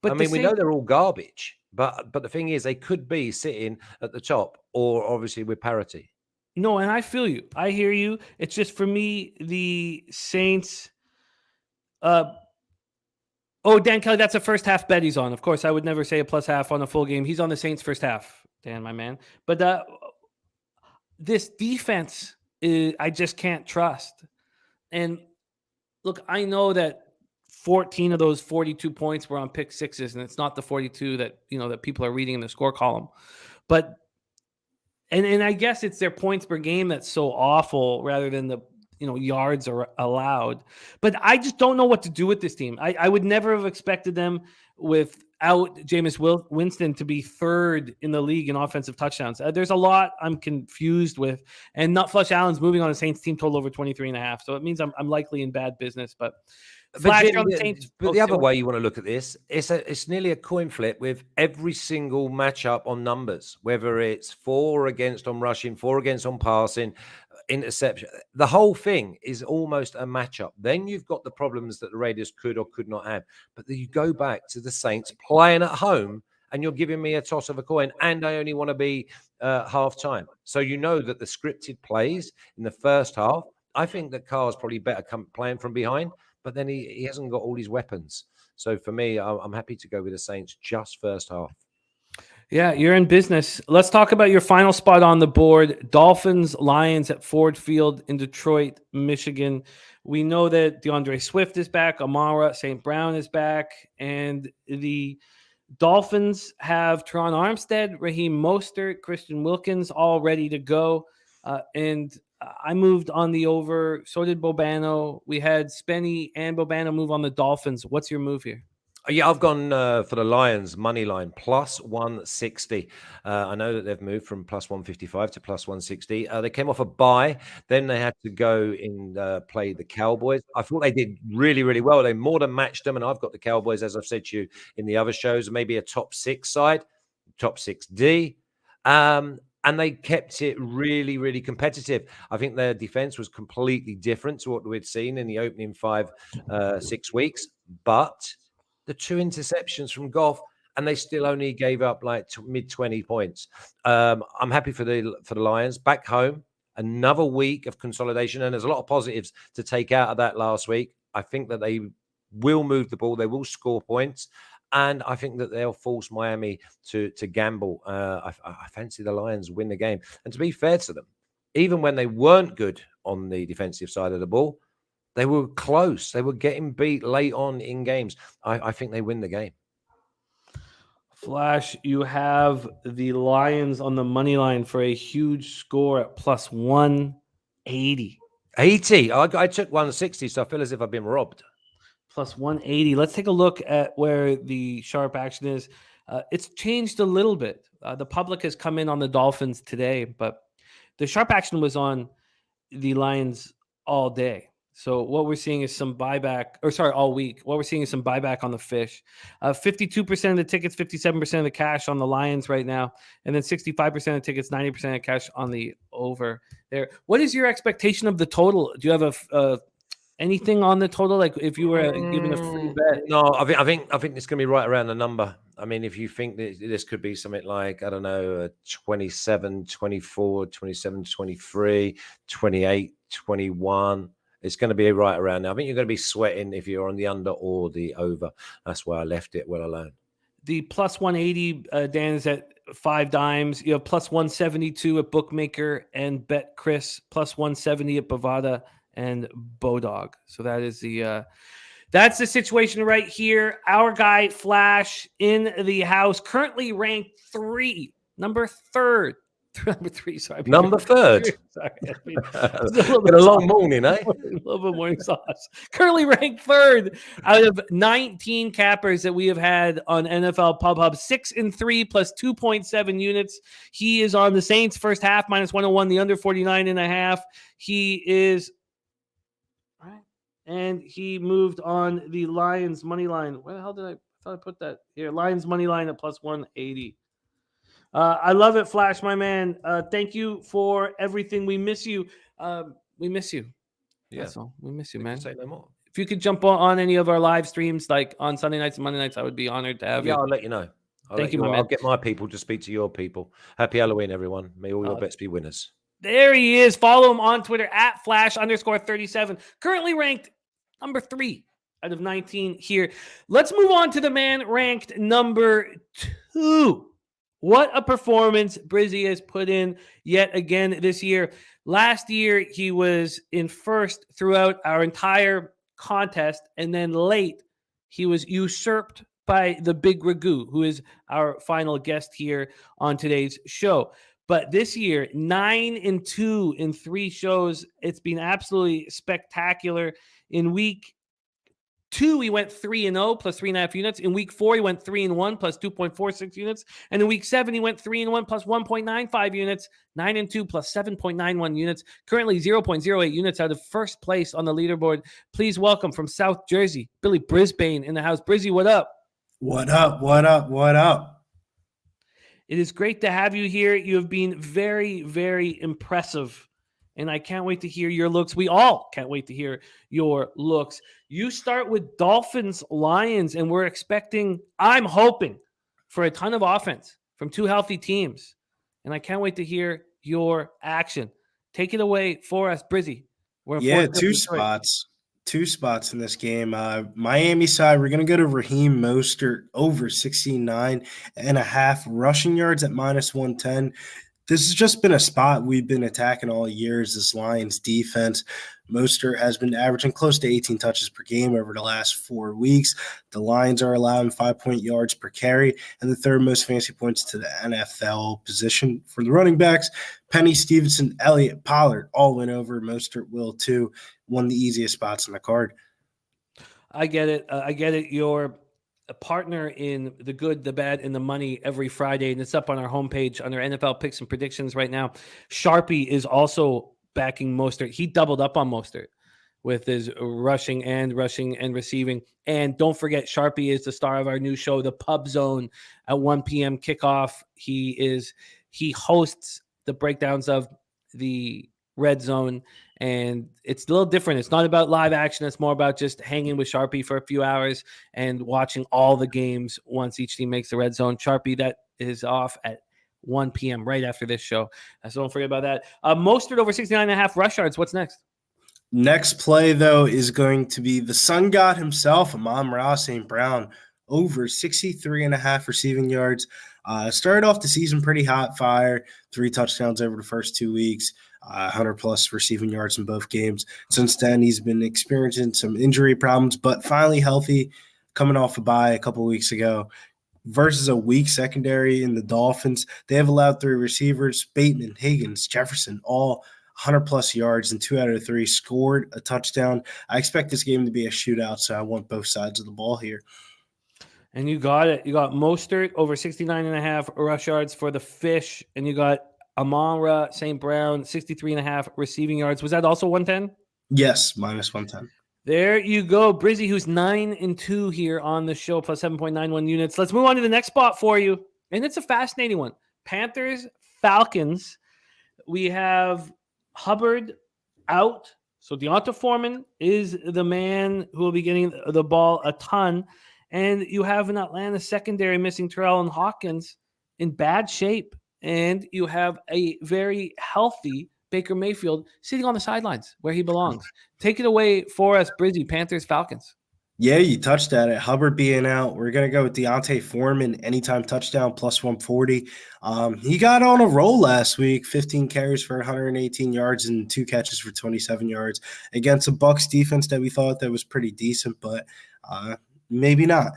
Speaker 6: But I mean, we know they're all garbage. But the thing is, they could be sitting at the top, or obviously with parity.
Speaker 1: No, and I feel you. I hear you. It's just, for me, the Saints. Dan Kelly, that's a first half bet he's on. Of course, I would never say a plus half on a full game. He's on the Saints first half, Dan, my man. But this defense, I just can't trust. And look, I know that 14 of those 42 points were on pick sixes, and it's not the 42 that that people are reading in the score column. But and I guess it's their points per game that's so awful rather than the yards are allowed. But I just don't know what to do with this team. I would never have expected them without Jameis Winston to be third in the league in offensive touchdowns. There's a lot I'm confused with, and Nutflush Allen's moving on a Saints team total over 23.5. So it means I'm likely in bad business, but
Speaker 6: the other way you want to look at this, it's nearly a coin flip with every single matchup on numbers, whether it's 4 against on rushing, 4 against on passing, interception. The whole thing is almost a matchup. Then you've got the problems that the Raiders could or could not have. But then you go back to the Saints playing at home, and you're giving me a toss of a coin, and I only want to be half-time. So you know that the scripted plays in the first half, I think that Carr's probably better playing from behind, but then he hasn't got all his weapons. So for me, I'm happy to go with the Saints just first half.
Speaker 1: Yeah, you're in business. Let's talk about your final spot on the board. Dolphins, Lions at Ford Field in Detroit, Michigan. We know that DeAndre Swift is back. Amara St. Brown is back. And the Dolphins have Teron Armstead, Raheem Mostert, Christian Wilkins all ready to go. And I moved on the over. So did Bobano. We had Spenny and Bobano move on the Dolphins. What's your move here?
Speaker 6: Yeah, I've gone for the Lions money line plus 160. I know that they've moved from plus 155 to plus 160. They came off a bye. Then they had to go and play the Cowboys. I thought they did really, really well. They more than matched them. And I've got the Cowboys, as I've said to you in the other shows, maybe a top 6 side, top 6D. And they kept it really, really competitive. I think their defense was completely different to what we'd seen in the opening 6 weeks. But the 2 interceptions from Goff, and they still only gave up like mid-20 points. I'm happy for the Lions back home. Another week of consolidation, and there's a lot of positives to take out of that last week. I think that they will move the ball. They will score points. And I think that they'll force Miami to gamble. I fancy the Lions win the game. And to be fair to them, even when they weren't good on the defensive side of the ball, they were close. They were getting beat late on in games. I think they win the game.
Speaker 1: Flash, you have the Lions on the money line for a huge score at plus 180.
Speaker 6: 80. I took 160, so I feel as if I've been robbed.
Speaker 1: Plus 180. Let's take a look at where the sharp action is. It's changed a little bit. The public has come in on the Dolphins today, but the sharp action was on the Lions all day. So what we're seeing is some buyback, all week. What we're seeing is some buyback on the fish. 52% of the tickets, 57% of the cash on the Lions right now, and then 65% of tickets, 90% of cash on the over there. What is your expectation of the total? Do you have anything on the total? Like if you were given a free bet?
Speaker 6: No, I think it's going to be right around the number. I mean, if you think that this could be something like, I don't know, 27, 24, 27, 23, 28, 21, it's going to be right around there. I think you're going to be sweating if you're on the under or the over. That's why I left it well alone.
Speaker 1: The plus 180, Dan, is at 5 dimes. You have plus 172 at Bookmaker and Bet Chris, plus 170 at Bovada and Bodog. So that is that's the situation right here. Our guy Flash in the house, currently ranked number third. Number 3, sorry.
Speaker 6: Number 3rd.
Speaker 1: Sorry.
Speaker 6: It's been a long morning, eh?
Speaker 1: A little bit morning sauce. Currently ranked 3rd out of 19 cappers that we have had on NFL Pub Hub. 6-3 plus 2.7 units. He is on the Saints first half, minus 101, the under 49.5. He is right. And he moved on the Lions money line. Where the hell did I thought I put that here? Lions money line at plus 180. I love it, Flash, my man. Thank you for everything. We miss you. We miss you.
Speaker 6: Yeah.
Speaker 1: That's all. We miss you, man.
Speaker 6: Say no more.
Speaker 1: If you could jump on any of our live streams, like on Sunday nights and Monday nights, I would be honored to have you.
Speaker 6: Yeah, I'll let you know.
Speaker 1: Thank you, my man.
Speaker 6: I'll get my people to speak to your people. Happy Halloween, everyone. May all your bets be winners.
Speaker 1: There he is. Follow him on Twitter at Flash_37. Currently ranked number 3 out of 19 here. Let's move on to the man ranked number 2. What a performance Brizzy has put in yet again this year. Last year, he was in first throughout our entire contest, and then late, he was usurped by the big Ragu, who is our final guest here on today's show. But this year, 9-2 in 3 shows. It's been absolutely spectacular. In week 2, he went 3-0 plus 3.5 units. In week 4, he went 3-1 plus 2.46 units. And in week 7, he went 3-1 plus 1.95 units. 9-2 plus 7.91 units. Currently 0.08 units out of first place on the leaderboard. Please welcome from South Jersey, Billy Brisbane in the house. Brizzy, what up?
Speaker 7: What up? What up? What up?
Speaker 1: It is great to have you here. You have been very, very impressive. And I can't wait to hear your looks. We all can't wait to hear your looks. You start with Dolphins, Lions, and we're expecting, I'm hoping, for a ton of offense from 2 healthy teams. And I can't wait to hear your action. Take it away for us, Brizzy.
Speaker 7: Yeah, 2 spots. 2 spots in this game. Miami side, we're going to go to Raheem Mostert over 69.5 rushing yards at minus 110. This has just been a spot we've been attacking all years, this Lions defense. Mostert has been averaging close to 18 touches per game over the last 4 weeks. The Lions are allowing 5 yards per carry and the 3rd most fantasy points to the NFL position. For the running backs, Penny, Stevenson, Elliott, Pollard all went over. Mostert will too. One of the easiest spots on the card.
Speaker 1: I get it. You're a partner in the good, the bad, and the money every Friday, and it's up on our homepage under NFL picks and predictions right now. Sharpie is also backing Mostert. He doubled up on Mostert with his rushing and receiving. And don't forget, Sharpie is the star of our new show, The Pub Zone, at 1 p.m. kickoff. He is he hosts the breakdowns of the Red Zone, and it's a little different. It's not about live action. It's more about just hanging with Sharpie for a few hours and watching all the games once each team makes the Red Zone. Sharpie, that is off at 1 p.m. right after this show. So don't forget about that. Mostert over 69.5 rush yards. What's next?
Speaker 7: Next play, though, is going to be the sun god himself, Amon-Ra St. Brown, over 63.5 receiving yards. Started off the season pretty hot fire, 3 touchdowns over the first 2 weeks, 100-plus receiving yards in both games. Since then, he's been experiencing some injury problems, but finally healthy, coming off a bye a couple weeks ago. Versus a weak secondary in the Dolphins, they have allowed 3 receivers, Bateman, Higgins, Jefferson, all 100-plus yards, and 2 out of 3 scored a touchdown. I expect this game to be a shootout, so I want both sides of the ball here.
Speaker 1: And you got it. You got Mostert over 69.5 rush yards for the Fish, and you got Amon-Ra St. Brown, 63.5 receiving yards. Was that also 110?
Speaker 7: Yes, minus 110.
Speaker 1: There you go. Brizzy, who's 9-2 here on the show, plus 7.91 units. Let's move on to the next spot for you. And it's a fascinating one. Panthers, Falcons. We have Hubbard out. So Deonta Foreman is the man who will be getting the ball a ton. And you have an Atlanta secondary missing Terrell and Hawkins in bad shape. And you have a very healthy Baker Mayfield sitting on the sidelines where he belongs. Take it away for us, Brizzy, Panthers, Falcons.
Speaker 7: Yeah, you touched at it. Hubbard being out. We're going to go with Deonta Foreman, anytime touchdown, plus 140. He got on a roll last week, 15 carries for 118 yards and 2 catches for 27 yards against a Bucs defense that we thought that was pretty decent, but maybe not.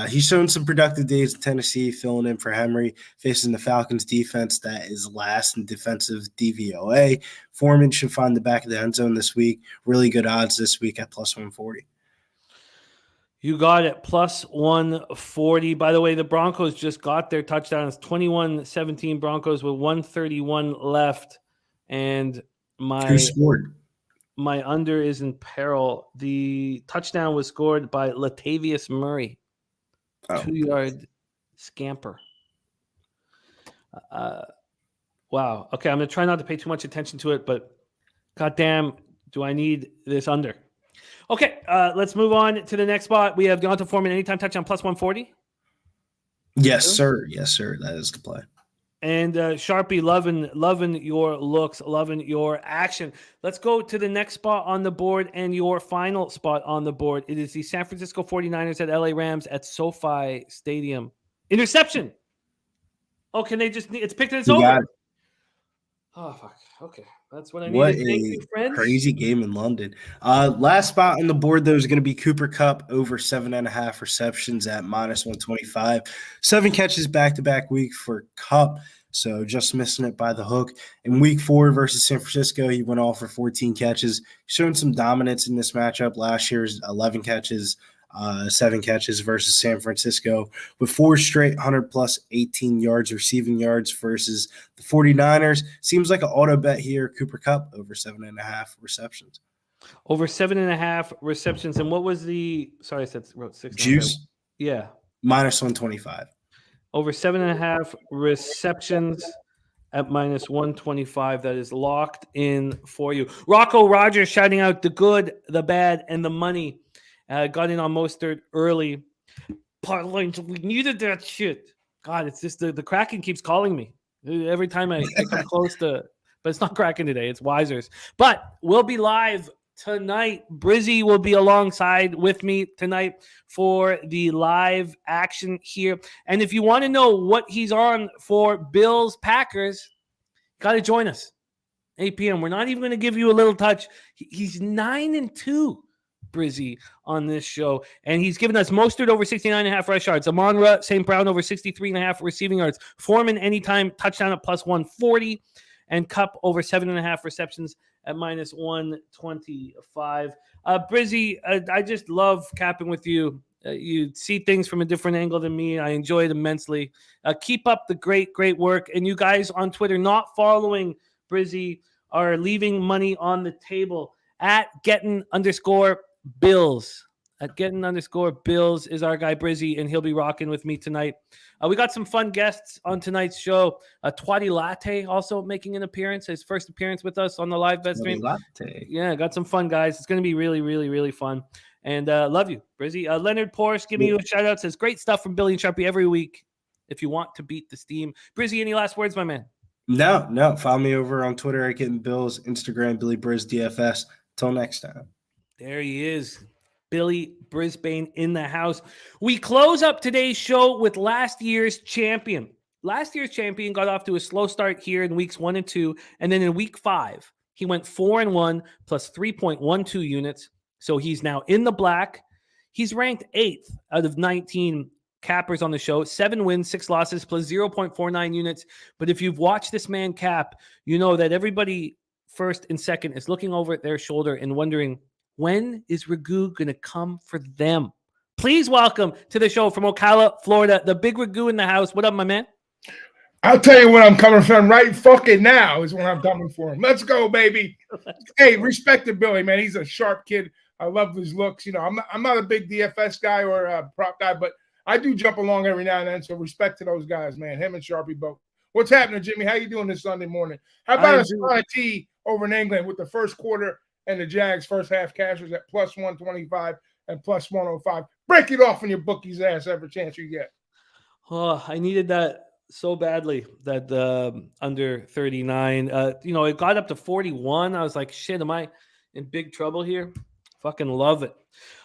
Speaker 7: He's shown some productive days in Tennessee, filling in for Henry, facing the Falcons defense that is last in defensive DVOA. Foreman should find the back of the end zone this week. Really good odds this week at plus 140.
Speaker 1: You got it, plus 140. By the way, the Broncos just got their touchdown. It's 21-17 Broncos with 131 left. And
Speaker 7: Who scored?
Speaker 1: My under is in peril. The touchdown was scored by Latavius Murray. 2-yard scamper. Wow. Okay, I'm going to try not to pay too much attention to it, but goddamn, do I need this under? Okay, let's move on to the next spot. We have Deonta Foreman, anytime touchdown, plus 140.
Speaker 7: Yes, sir. Yes, sir. That is the play.
Speaker 1: And Sharpie, loving your looks, loving your action. Let's go to the next spot on the board and your final spot on the board. It is the San Francisco 49ers at LA Rams at SoFi Stadium. Interception. Oh, can they just – it's picked and it's over. Oh, fuck. Okay. That's what I need.
Speaker 7: What a crazy game in London. Last spot on the board, though, is going to be Cooper Kupp over 7.5 receptions at minus 125. 7 catches back-to-back week for Kupp, so just missing it by the hook. In week 4 versus San Francisco, he went off for 14 catches. Showing some dominance in this matchup. Last year's 11 catches, 7 catches versus San Francisco with 4 straight 100-plus 18 yards receiving yards versus the 49ers. Seems like an auto bet here. Cooper Kupp over 7.5 receptions.
Speaker 1: Over 7.5 receptions. And what was the – sorry, I wrote 6.
Speaker 7: Juice?
Speaker 1: Yeah.
Speaker 7: Minus 125.
Speaker 1: Over 7.5 receptions at minus 125. That is locked in for you. Rocco Rogers shouting out the good, the bad, and the money. Got in on Mostert early. We needed that shit. God, it's just the Kraken keeps calling me every time I come close to. But it's not Kraken today. It's Wisers. But we'll be live tonight. Brizzy will be alongside with me tonight for the live action here. And if you want to know what he's on for Bills Packers, got to join us. 8 p.m. We're not even going to give you a little touch. He's 9-2. Brizzy on this show, and he's given us Mostert over 69.5 rush yards, Amon-Ra St. Brown over 63.5 receiving yards, Foreman anytime touchdown at plus 140, and Kupp over 7.5 receptions at minus 125. Brizzy, I just love capping with you. You see things from a different angle than me. I enjoy it immensely. Keep up the great work, and you guys on Twitter not following Brizzy are leaving money on the table at getting_Bills. at getting_Bills is our guy Brizzy, and he'll be rocking with me tonight. We got some fun guests on tonight's show. Twatty Latte also making an appearance, his first appearance with us on the live bet stream.
Speaker 7: Latte.
Speaker 1: Yeah, got some fun guys. It's going to be really, really, really fun. And love you, Brizzy. Leonard Porsche giving you a shout out. Says great stuff from Billy and Sharpie every week. If you want to beat the steam, Brizzy, any last words, my man?
Speaker 7: No. Follow me over on Twitter at Getting Bills, Instagram Billy Briz DFS. Till next time.
Speaker 1: There he is, Billy Brisbane in the house. We close up today's show with last year's champion. Last year's champion got off to a slow start here in weeks 1 and 2, and then in week 5, he went 4-1 plus 3.12 units. So he's now in the black. He's ranked 8th out of 19 cappers on the show. 7 wins, 6 losses, plus 0.49 units. But if you've watched this man cap, you know that everybody first and second is looking over at their shoulder and wondering, when is Ragu going to come for them? Please welcome to the show from Ocala, Florida, the big Ragu in the house. What up, my man?
Speaker 8: I'll tell you when I'm coming from right fucking now is when I'm coming for him. Let's go, baby. Hey, respect to Billy, man. He's a sharp kid. I love his looks. You know, I'm not a big DFS guy or a prop guy, but I do jump along every now and then. So respect to those guys, man. Him and Sharpie both. What's happening, Jimmy? How you doing this Sunday morning? How about a spot of tea over in England with the first quarter and the Jags first half cashers at plus 125 and plus 105? Break it off in your bookie's ass every chance you get.
Speaker 1: Oh, I needed that so badly, that under 39. It got up to 41. I was like, shit, am I in big trouble here? Fucking love it.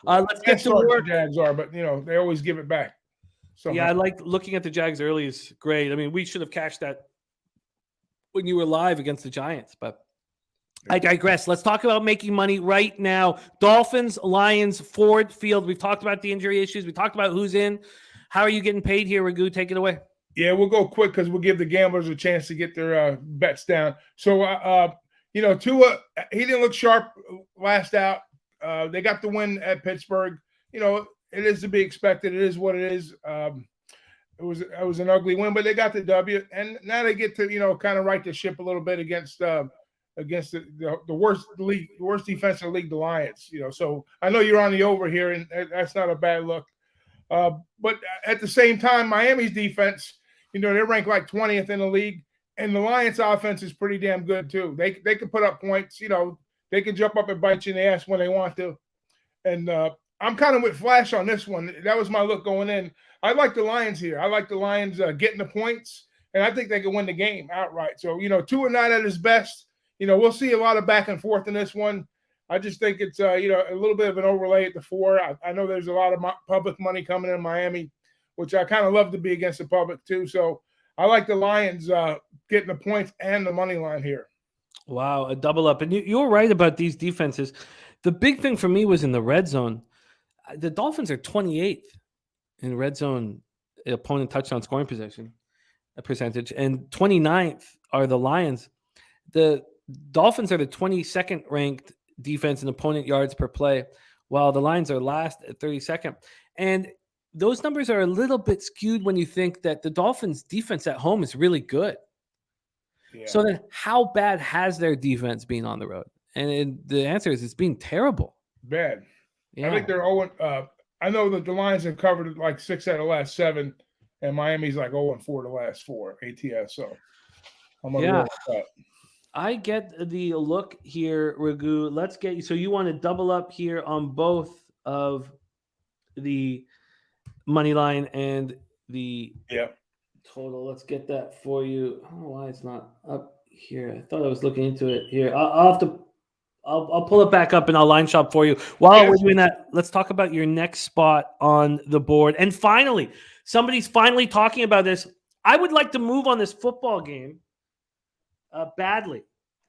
Speaker 1: Let's get to work.
Speaker 8: The Jags are, but they always give it back.
Speaker 1: Yeah, I like looking at the Jags early is great. I mean, we should have cashed that when you were live against the Giants, but I digress. Let's talk about making money right now. Dolphins, Lions, Ford Field. We've talked about the injury issues. We talked about who's in. How are you getting paid here, Ragu? Take it away.
Speaker 8: Yeah, we'll go quick because we'll give the gamblers a chance to get their bets down. So, Tua, he didn't look sharp last out. They got the win at Pittsburgh. It is to be expected. It is what it is. It was an ugly win, but they got the W, and now they get to kind of right the ship a little bit against the worst defensive league, the Lions. So I know you're on the over here, and that's not a bad look. But at the same time, Miami's defense, they're ranked like 20th in the league, and the Lions' offense is pretty damn good too. They can put up points. They can jump up and bite you in the ass when they want to. And I'm kind of with Flash on this one. That was my look going in. I like the Lions here. I like the Lions getting the points, and I think they can win the game outright. So, Tua not at his best. We'll see a lot of back and forth in this one. I just think it's, a little bit of an overlay at the 4. I know there's a lot of public money coming in Miami, which I kind of love to be against the public too. So I like the Lions getting the points and the money line here.
Speaker 1: Wow, a double up. And you were right about these defenses. The big thing for me was in the red zone. The Dolphins are 28th in red zone opponent touchdown scoring percentage, and 29th are the Lions. The Dolphins are the 22nd ranked defense in opponent yards per play, while the Lions are last at 32nd. And those numbers are a little bit skewed when you think that the Dolphins' defense at home is really good. Yeah. So then how bad has their defense been on the road? And the answer is it's been terrible.
Speaker 8: Bad.
Speaker 1: Yeah.
Speaker 8: I think they're 0. I know that the Lions have covered like 6 out of the last 7, and Miami's like 0-4 the last 4 ATS. So I'm going to roll with that.
Speaker 1: I get the look here, Ragu. Let's get you. So you want to double up here on both of the money line and the total. Let's get that for you. I don't know why it's not up here. I thought I was looking into it here. I'll have to. I'll pull it back up and I'll line shop for you. While we're doing that, let's talk about your next spot on the board. And finally, somebody's finally talking about this. I would like to move on this football game badly.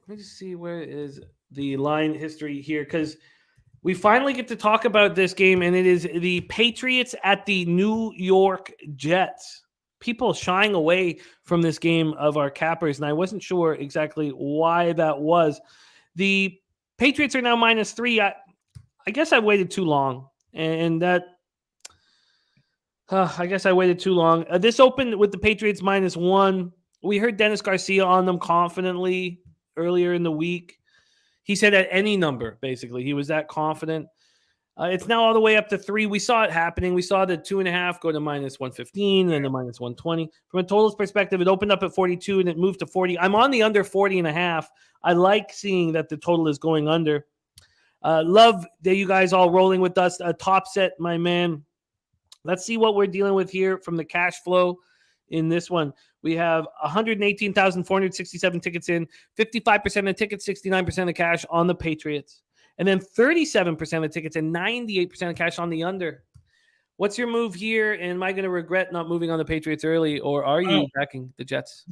Speaker 1: Let me just see where is the line history here, because we finally get to talk about this game, and it is the Patriots at the New York Jets. People shying away from this game of our cappers, and I wasn't sure exactly why that was. The Patriots are now -3. I guess I waited too long, and that I guess I waited too long. This opened with the Patriots -1. We heard Dennis Garcia on them confidently earlier in the week. He said at any number, basically. He was that confident. It's now all the way up to 3. We saw it happening. We saw the 2.5 go to minus 115, then to minus 120. From a totals perspective, it opened up at 42 and it moved to 40. I'm on the under 40.5. I like seeing that the total is going under. Love that you guys all rolling with us. Top set, my man. Let's see what we're dealing with here from the cash flow in this one. We have 118,467 tickets in, 55% of tickets, 69% of cash on the Patriots. And then 37% of tickets and 98% of cash on the under. What's your move here? And am I going to regret not moving on the Patriots early, or are you backing the Jets?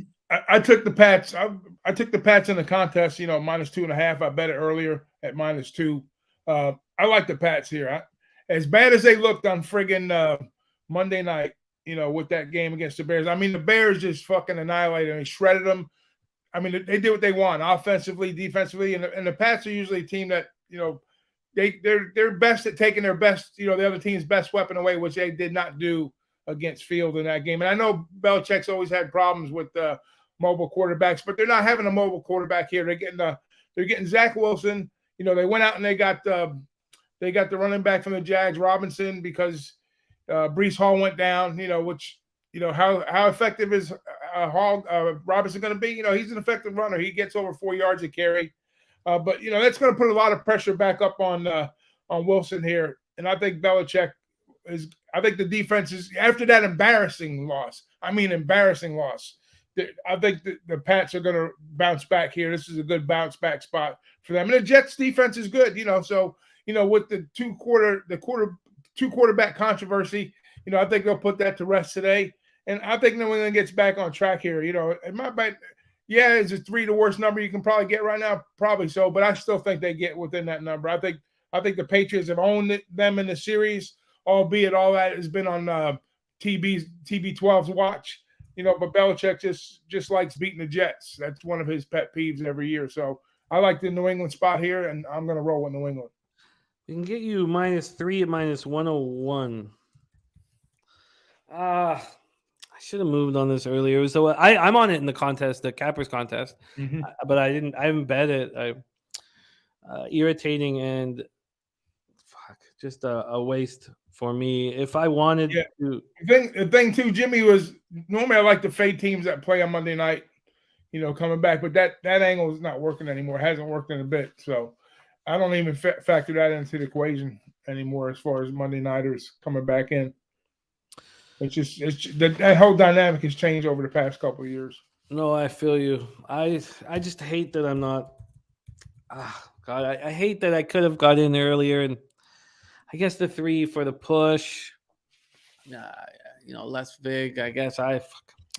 Speaker 8: I took the Pats. I took the Pats in the contest, minus 2.5. I bet it earlier at minus 2. I like the Pats here. As bad as they looked on friggin' Monday night, with that game against the Bears. I mean, the Bears just fucking annihilated and shredded them. I mean, they did what they want, offensively, defensively, and the Pats are usually a team that, they're best at taking their best, the other team's best weapon away, which they did not do against Field in that game. And I know Belichick's always had problems with mobile quarterbacks, but they're not having a mobile quarterback here. They're getting Zach Wilson. They went out and they got the running back from the Jags, Robinson, because Breece Hall went down. Which how effective is Robinson going to be? He's an effective runner. He gets over 4 yards a carry. But that's going to put a lot of pressure back up on Wilson here, and I think Belichick is. I think the defense is after that embarrassing loss. I think the Pats are going to bounce back here. This is a good bounce back spot for them, and the Jets defense is good. So with the two quarterback controversy, I think they'll put that to rest today, and I think New England gets back on track here. It might be. Yeah, is it 3 the worst number you can probably get right now? Probably so, but I still think they get within that number. I think the Patriots have owned them in the series, albeit all that has been on TB12's watch. But Belichick just likes beating the Jets. That's one of his pet peeves every year. So I like the New England spot here, and I'm going to roll with New England.
Speaker 1: We can get you -3 at minus 101. I should have moved on this earlier. So I'm on it in the contest, the Cappers contest, but I haven't bet it. Irritating and just a waste for me. If I wanted to,
Speaker 8: the thing too, Jimmy, was normally I like to fade teams that play on Monday night, coming back, but that angle is not working anymore. It hasn't worked in a bit, so I don't even factor that into the equation anymore as far as Monday nighters coming back in. That whole dynamic has changed over the past couple of years.
Speaker 1: No, I feel you. I just hate that I'm not. God, I hate that I could have got in earlier, and I guess the 3 for the push. Less big. I guess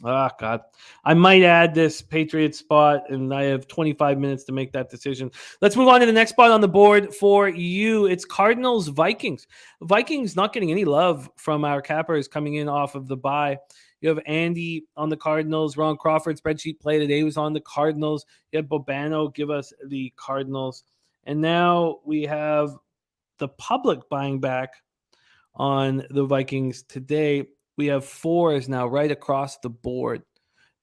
Speaker 1: God, I might add this Patriots spot, and I have 25 minutes to make that decision. Let's move on to the next spot on the board for you. It's Cardinals Vikings. Vikings not getting any love from our cappers coming in off of the bye. You have Andy on the Cardinals. Ron Crawford spreadsheet play today was on the Cardinals. You had Bobano give us the Cardinals, and now we have the public buying back on the Vikings today. We have 4s now right across the board.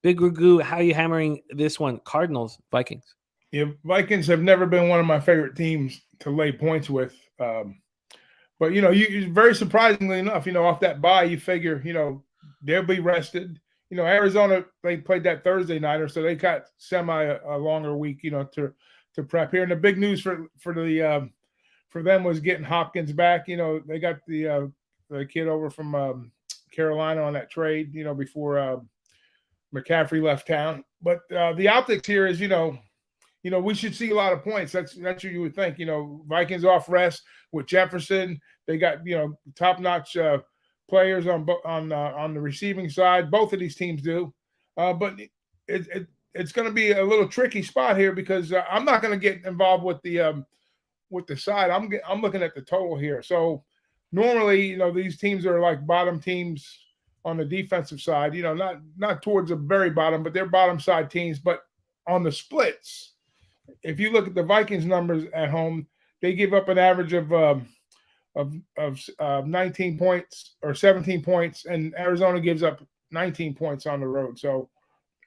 Speaker 1: Big Ragu, how are you hammering this one? Cardinals, Vikings.
Speaker 8: Yeah, Vikings have never been one of my favorite teams to lay points with. But, you very surprisingly enough, off that bye, you figure, they'll be rested. Arizona, they played that Thursday nighter, so they got a longer week, to prep here. And the big news for them was getting Hopkins back. They got the kid over from Carolina on that trade, before McCaffrey left town. But the optics here is, we should see a lot of points. That's what you would think. Vikings off rest with Jefferson. They got top-notch players on the receiving side. Both of these teams do, but it's going to be a little tricky spot here because I'm not going to get involved with the side. I'm looking at the total here. So. Normally, these teams are like bottom teams on the defensive side, not towards the very bottom, but they're bottom side teams. But on the splits, if you look at the Vikings numbers at home, they give up an average of 19 points or 17 points, and Arizona gives up 19 points on the road. So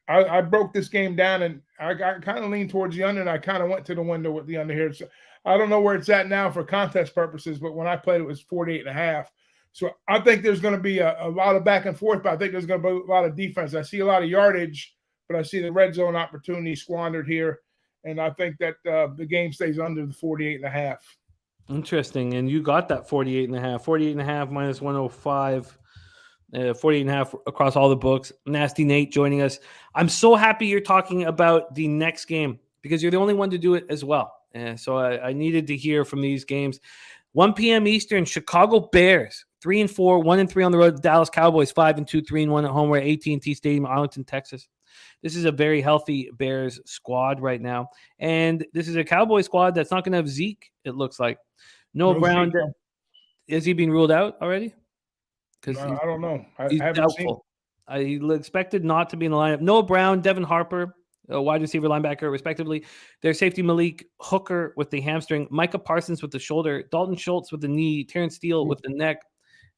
Speaker 8: I broke this game down, and I kind of leaned towards the under, and I kind of went to the window with the under here. So I don't know where it's at now for contest purposes, but when I played, it was 48.5. So I think there's going to be a lot of back and forth, but I think there's going to be a lot of defense. I see a lot of yardage, but I see the red zone opportunity squandered here. And I think that the game stays under the 48.5.
Speaker 1: Interesting. And you got that 48.5. 48.5 minus 105. 48.5 across all the books. Nasty Nate joining us. I'm so happy you're talking about the next game because you're the only one to do it as well. So I needed to hear from these games. 1 p.m. Eastern, Chicago Bears, 3-4, 1-3 on the road. Dallas Cowboys, 5-2, 3-1 at home. We're at AT&T Stadium, Arlington, Texas. This is a very healthy Bears squad right now. And this is a Cowboy squad that's not going to have Zeke, it looks like. Noah Brown, is he being ruled out already?
Speaker 8: I don't know.
Speaker 1: He's doubtful. He expected not to be in the lineup. Noah Brown, Devin Harper, wide receiver, linebacker, respectively. Their safety, Malik Hooker with the hamstring, Micah Parsons with the shoulder, Dalton Schultz with the knee, Terrence Steele with the neck,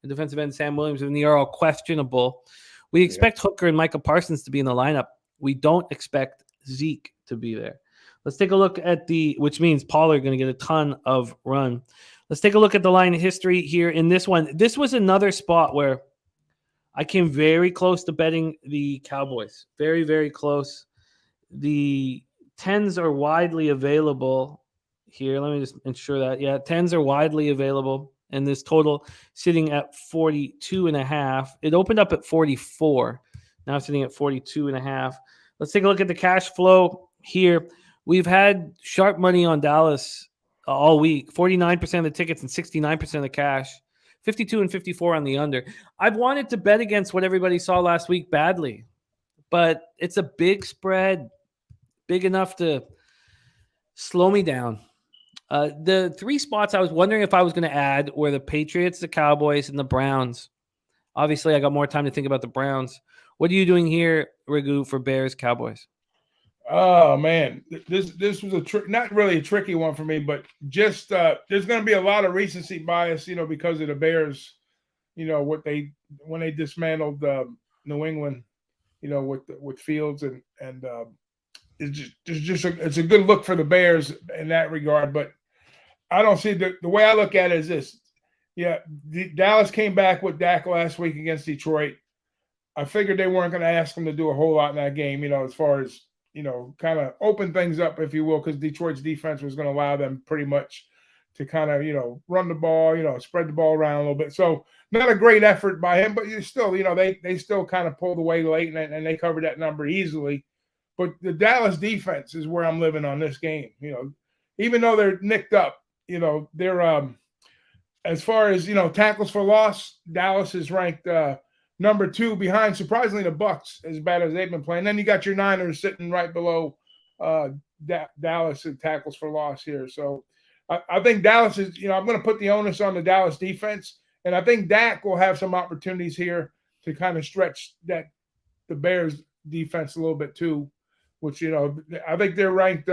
Speaker 1: and defensive end Sam Williams with the knee are all questionable. We expect Hooker and Micah Parsons to be in the lineup. We don't expect Zeke to be there. Let's take a look at which means Pollard going to get a ton of run. Let's take a look at the line history here in this one. This was another spot where I came very close to betting the Cowboys. Very, very close. The 10s are widely available here. Let me just ensure that. Yeah, 10s are widely available. And this total sitting at 42.5. It opened up at 44. Now sitting at 42.5. Let's take a look at the cash flow here. We've had sharp money on Dallas all week. 49% of the tickets and 69% of the cash. 52 and 54 on the under. I've wanted to bet against what everybody saw last week badly, but it's a big spread, big enough to slow me down. The three spots I was wondering if I was going to add were the Patriots, the Cowboys, and the Browns. Obviously, I got more time to think about the Browns. What are you doing here, Ragu, for Bears, Cowboys?
Speaker 8: Oh man, this was not really a tricky one for me, but just there's going to be a lot of recency bias, because of the Bears, when they dismantled New England, with Fields and it's a good look for the Bears in that regard. But I don't see the way I look at it is this. Yeah, Dallas came back with Dak last week against Detroit. I figured they weren't going to ask him to do a whole lot in that game, as far as kind of open things up, if you will, because Detroit's defense was going to allow them pretty much to kind of, run the ball, spread the ball around a little bit. So not a great effort by him, but you still, they still kind of pulled away late and they covered that number easily. But the Dallas defense is where I'm living on this game. Even though they're nicked up, they're as far as, tackles for loss, Dallas is ranked number 2 behind, surprisingly, the Bucks, as bad as they've been playing. Then you got your Niners sitting right below Dallas in tackles for loss here. So I think Dallas is, I'm going to put the onus on the Dallas defense. And I think Dak will have some opportunities here to kind of stretch the Bears defense a little bit too, which, I think they're ranked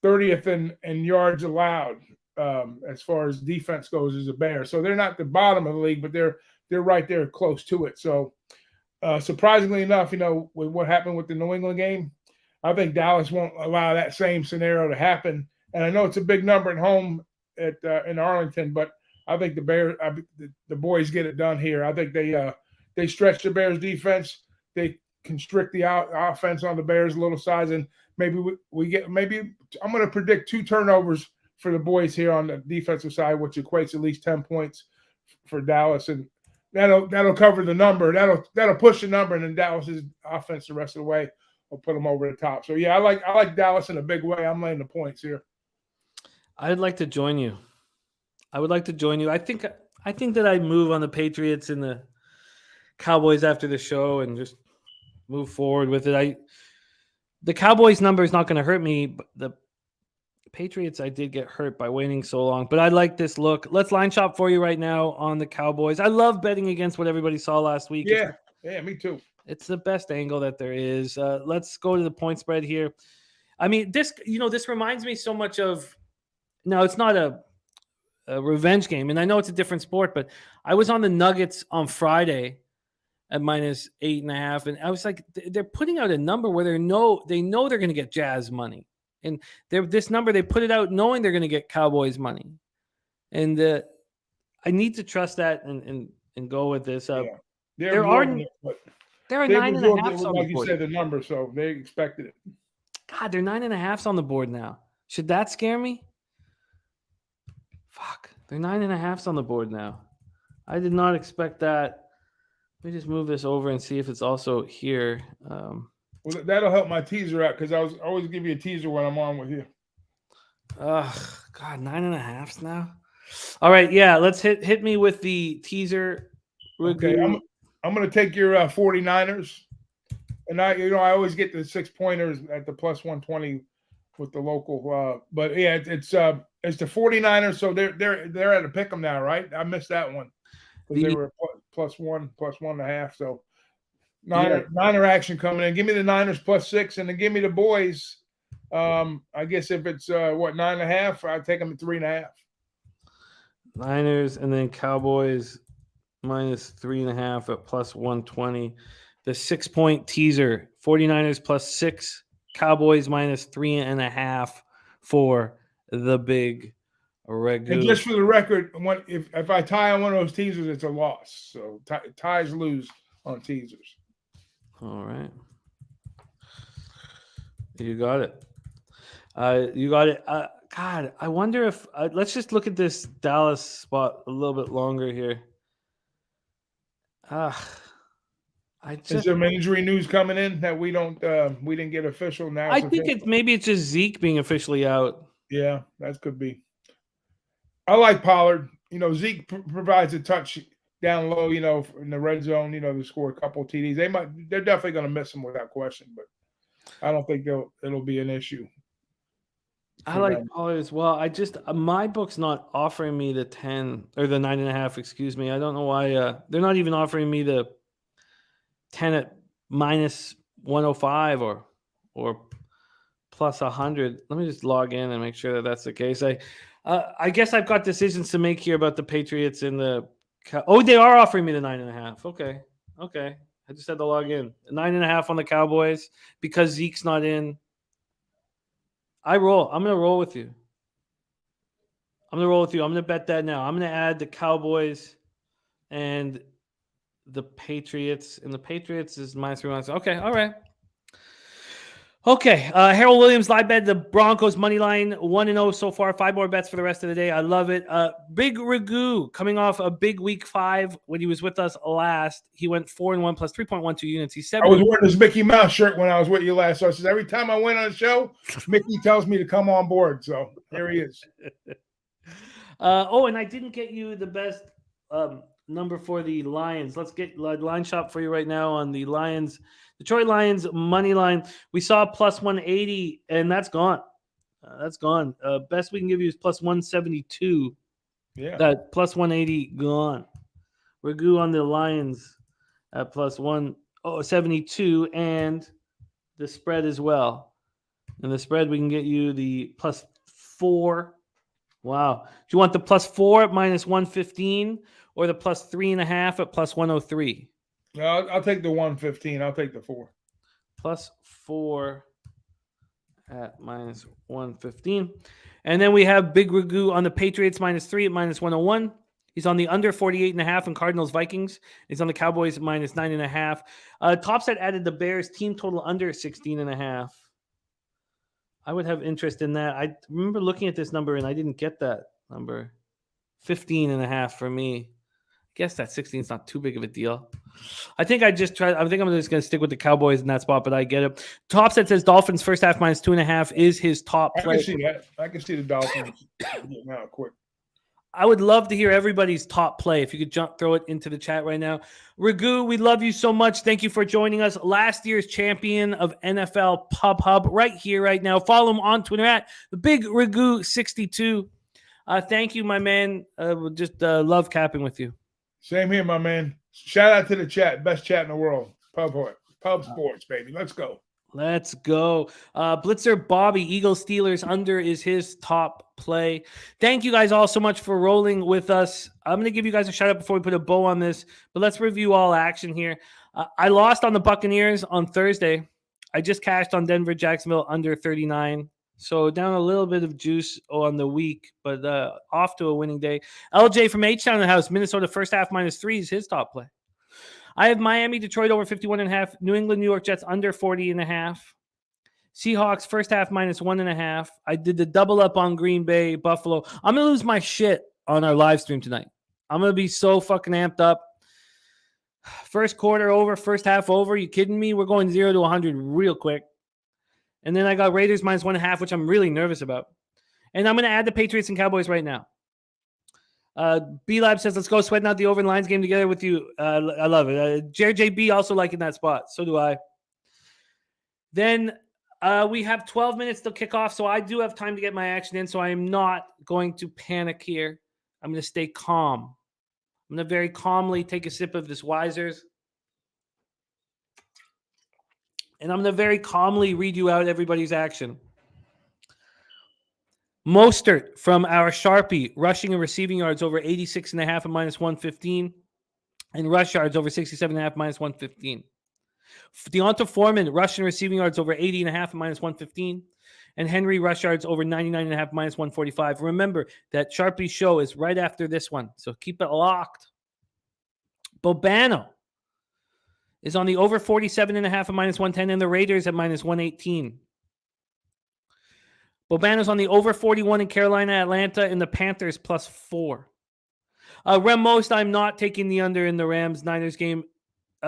Speaker 8: 30th in yards allowed as far as defense goes as a Bear. So they're not the bottom of the league, but they're right there close to it. So surprisingly enough, with what happened with the New England game, I think Dallas won't allow that same scenario to happen. And I know it's a big number at home in Arlington, but I think the boys get it done here. I think they stretch the Bears defense. They constrict the offense on the Bears a little size, and maybe I'm going to predict 2 turnovers for the boys here on the defensive side, which equates at least 10 points for Dallas, and that'll cover the number. That'll push the number, and then Dallas's offense the rest of the way will put them over the top. So yeah, I like Dallas in a big way. I'm laying the points here.
Speaker 1: I'd like to join you. I would like to join you. I think that I'd move on the Patriots and the Cowboys after the show and just move forward with it. The Cowboys number is not going to hurt me, but the Patriots, I did get hurt by waiting so long, but I like this look. Let's line shop for you right now on the Cowboys. I love betting against what everybody saw last week.
Speaker 8: Yeah, me too.
Speaker 1: It's the best angle that there is. Let's go to the point spread here. I mean, this reminds me so much of. No, it's not a revenge game, and I know it's a different sport, but I was on the Nuggets on Friday at -8.5, and I was like, they're putting out a number where they know they're going to get Jazz money. And this number, they put it out knowing they're going to get Cowboys money. And I need to trust that and go with this. There are 9.5s on the
Speaker 8: like you
Speaker 1: board.
Speaker 8: said, the number, so they expected it.
Speaker 1: God, they're 9.5s on the board now. Should that scare me? Fuck, they're 9.5s on the board now. I did not expect that. Let me just move this over and see if it's also here.
Speaker 8: Well, that'll help my teaser out because I always give you a teaser when I'm on with you.
Speaker 1: God, 9.5s now. All right, yeah, let's hit me with the teaser.
Speaker 8: Okay, I'm going to take your 49ers, and I always get the 6-pointers at the plus 120 with the local. But yeah, it's the 49ers, so they're at a pick 'em now, right? I missed that one because they were plus 1.5. So Niner action coming in. Give me the Niners plus 6, and then give me the boys. I guess if it's 9.5, I'll take them at 3.5.
Speaker 1: Niners and then Cowboys minus 3.5 at plus 120. The 6-point teaser: 49ers plus 6, Cowboys minus 3.5 for the big Ragu.
Speaker 8: And just for the record, if I tie on one of those teasers, it's a loss. So ties lose on teasers.
Speaker 1: All right. You got it. You got it. God, I wonder if let's just look at this Dallas spot a little bit longer here.
Speaker 8: Is there injury news coming in that we didn't get official now?
Speaker 1: I think maybe it's just Zeke being officially out.
Speaker 8: Yeah, that could be. I like Pollard. Zeke provides a touch down low, in the red zone, to score a couple TDs. They're definitely going to miss him without question, but I don't think it'll be an issue.
Speaker 1: I like Pollard as well. I just my book's not offering me the 10 or the 9.5. Excuse me. I don't know why they're not even offering me the 10 at minus 105 or plus 100. Let me just log in and make sure that that's the case. I guess I've got decisions to make here about the Patriots and the. They are offering me the 9.5. Okay. I just had to log in. 9.5 on the Cowboys because Zeke's not in. I'm going to roll with you. I'm going to bet that now. I'm going to add the Cowboys and the Patriots. And the Patriots is minus 3. Okay, all right. Okay, Harold Williams live bet the Broncos money line 1-0 so far. 5 more bets for the rest of the day. I love it. Big Ragu coming off a big week 5 when he was with us last. He went 4-1 plus 3.12 units. He's 7.
Speaker 8: I was wearing this Mickey Mouse shirt when I was with you last. So I said every time I went on a show, Mickey tells me to come on board. So here he is.
Speaker 1: And I didn't get you the best number for the Lions. Let's get line shop for you right now on the Lions. Detroit Lions money line. We saw plus 180, and that's gone. Best we can give you is plus 172.
Speaker 8: Yeah.
Speaker 1: That plus 180 gone. Ragu on the Lions at plus 172, and the spread as well. And the spread, we can get you the plus 4. Wow. Do you want the plus 4 at minus 115 or the plus 3.5 at plus 103?
Speaker 8: No, I'll take the 115. I'll take the 4.
Speaker 1: Plus 4 at minus 115. And then we have Big Ragu on the Patriots minus 3 at minus 101. He's on the under 48.5 in Cardinals Vikings. He's on the Cowboys minus 9.5. Topset added the Bears team total under 16.5. I would have interest in that. I remember looking at this number and I didn't get that number. 15.5 for me. I guess that 16 is not too big of a deal. I think I'm just going to stick with the Cowboys in that spot, but I get it. Topset says Dolphins first half minus 2.5 is his top play.
Speaker 8: I can see that. I can see the Dolphins getting out quick.
Speaker 1: I would love to hear everybody's top play. If you could throw it into the chat right now. Ragu, we love you so much. Thank you for joining us. Last year's champion of NFL Pub Hub right here, right now. Follow him on Twitter at the Big Ragu 62. Thank you, my man. Just love capping with you.
Speaker 8: Same here, my man. Shout out to the chat. Best chat in the world. Pub sports, baby. Let's go.
Speaker 1: Let's go. Blitzer Bobby, Eagles Steelers under is his top play. Thank you guys all so much for rolling with us. I'm going to give you guys a shout out before we put a bow on this, but let's review all action here. I lost on the Buccaneers on Thursday. I just cashed on Denver, Jacksonville under 39. So down a little bit of juice on the week, but off to a winning day. LJ from H-Town in the house. Minnesota first half -3 is his top play. I have Miami, Detroit over 51.5. New England, New York Jets under 40.5. Seahawks first half -1.5. I did the double up on Green Bay, Buffalo. I'm going to lose my shit on our live stream tonight. I'm going to be so fucking amped up. First quarter over, first half over. You kidding me? We're going 0 to 100 real quick. And then I got Raiders -1.5, which I'm really nervous about. And I'm going to add the Patriots and Cowboys right now. B-Lab says, let's go sweating out the over and lines game together with you. I love it. Jared JB also liking that spot. So do I. Then we have 12 minutes to kick off, so I do have time to get my action in, so I am not going to panic here. I'm going to stay calm. I'm going to very calmly take a sip of this Weisers. And I'm going to very calmly read you out everybody's action. Mostert from our Sharpie, rushing and receiving yards over 86.5 at -115. And rush yards over 67.5 -115. Deonta Foreman, rush and receiving yards over 80.5 at -115. And Henry rush yards over 99.5 -145. Remember that Sharpie show is right after this one, so keep it locked. Bobano is on the over 47.5 at -110 and the Raiders at -118. Bobano's on the over 41 in Carolina, Atlanta, and the Panthers +4. Rem Most, I'm not taking the under in the Rams-Niners game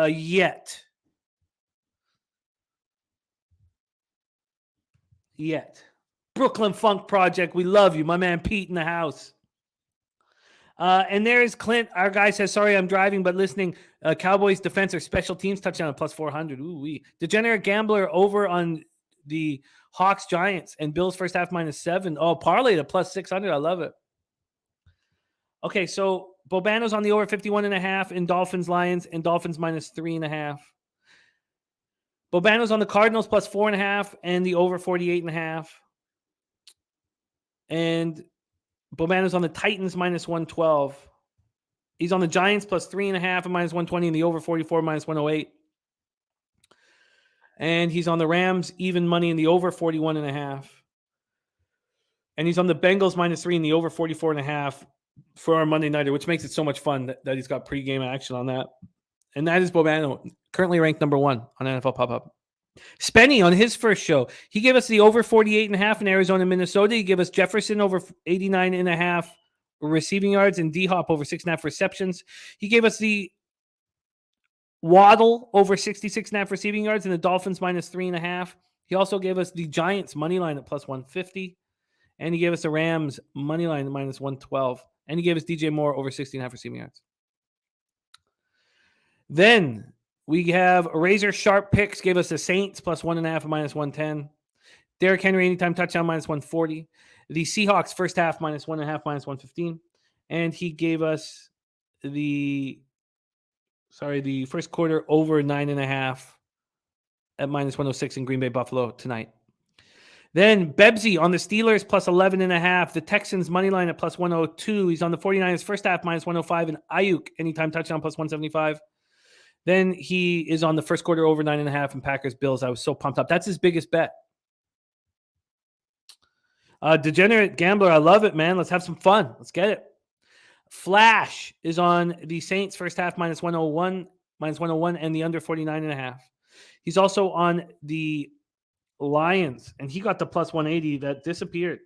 Speaker 1: yet. Brooklyn Funk Project, we love you. My man Pete in the house. And there is Clint. Our guy says, sorry, I'm driving, but listening. Cowboys defense or special teams touchdown at +400. Ooh-wee. Degenerate Gambler over on the Hawks Giants and Bills first half -7. Oh, parlay to +600. I love it. Okay, so Bobano's on the over 51.5 in Dolphins Lions and Dolphins -3.5. Bobano's on the Cardinals +4.5 and the over 48.5. And Bobano's on the Titans -112. He's on the Giants +3.5 and -120 and the over 44 -108. And he's on the Rams even money in the over 41.5. And he's on the Bengals -3 and the over 44.5 for our Monday nighter, which makes it so much fun that he's got pregame action on that. And that is Bobano, currently ranked number 1 on NFL Pop-Up. Spenny on his first show, he gave us the over 48.5 in Arizona, Minnesota. He gave us Jefferson over 89.5 receiving yards and D-Hop over 6.5 receptions. He gave us the Waddle over 66.5 receiving yards and the Dolphins -3.5. He also gave us the Giants money line at +150. And he gave us the Rams money line at -112. And he gave us DJ Moore over 16.5 receiving yards. Then we have Razor Sharp Picks, gave us the Saints +1.5 at -110. Derrick Henry anytime touchdown -140. The Seahawks first half -1.5 -115. And he gave us the first quarter over 9.5 at -106 in Green Bay Buffalo tonight. Then Bebsy on the Steelers +11.5. The Texans money line at +102. He's on the 49ers first half -105 and Ayuk anytime touchdown +175. Then he is on the first quarter over 9.5 and Packers Bills. I was so pumped up. That's his biggest bet. Degenerate Gambler, I love it, man. Let's have some fun. Let's get it. Flash is on the Saints first half -101 and the under 49.5. He's also on the Lions, and he got the +180 that disappeared.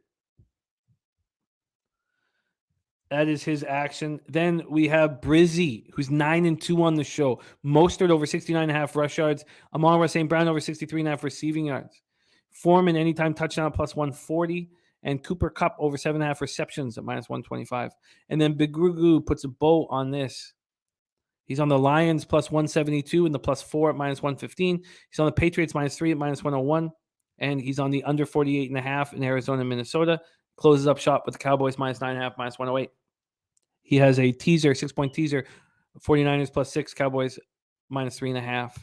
Speaker 1: That is his action. Then we have Brizzy, who's 9-2 on the show. Mostert over 69.5 rush yards. Amon-Ra St. Brown over 63.5 receiving yards. Foreman anytime touchdown +140. And Cooper Kupp over 7.5 receptions at -125. And then Big Ragu puts a bow on this. He's on the Lions +172 and the +4 at -115. He's on the Patriots -3 at -101. And he's on the under 48.5 in Arizona, Minnesota. Closes up shop with the Cowboys -9.5, -108. He has a teaser, 6-point teaser, 49ers +6, Cowboys -3.5.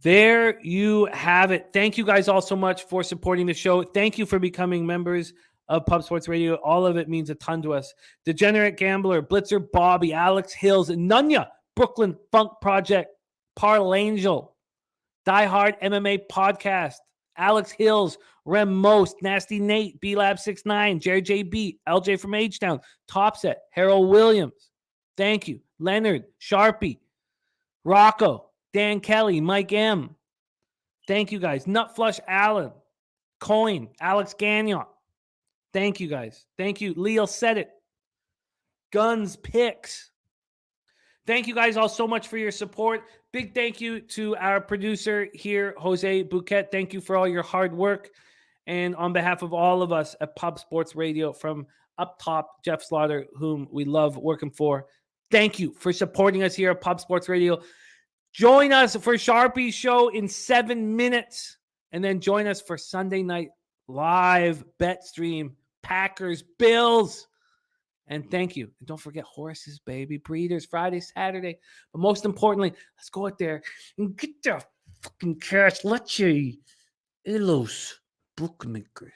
Speaker 1: There you have it. Thank you guys all so much for supporting the show. Thank you for becoming members of Pub Sports Radio. All of it means a ton to us. Degenerate Gambler, Blitzer Bobby, Alex Hills, Nunya, Brooklyn Funk Project, Parl Angel, Die Hard MMA Podcast, Alex Hills, Rem Most, Nasty Nate, B-Lab69, Jared JB, LJ from H-Town, Topset, Harold Williams. Thank you. Leonard, Sharpie, Rocco, Dan Kelly, Mike M. Thank you, guys. Nutflush Allen, Coin, Alex Gagnon. Thank you, guys. Thank you. Leo said it. Guns Picks. Thank you guys all so much for your support. Big thank you to our producer here, Jose Bouquet. Thank you for all your hard work. And on behalf of all of us at Pub Sports Radio, from up top, Jeff Slaughter, whom we love working for, thank you for supporting us here at Pub Sports Radio. Join us for Sharpie's show in 7 minutes. And then join us for Sunday night live bet stream, Packers, Bills. And thank you. And don't forget horses, baby, breeders, Friday, Saturday. But most importantly, let's go out there and get the fucking cash. Let you, los bookmakers.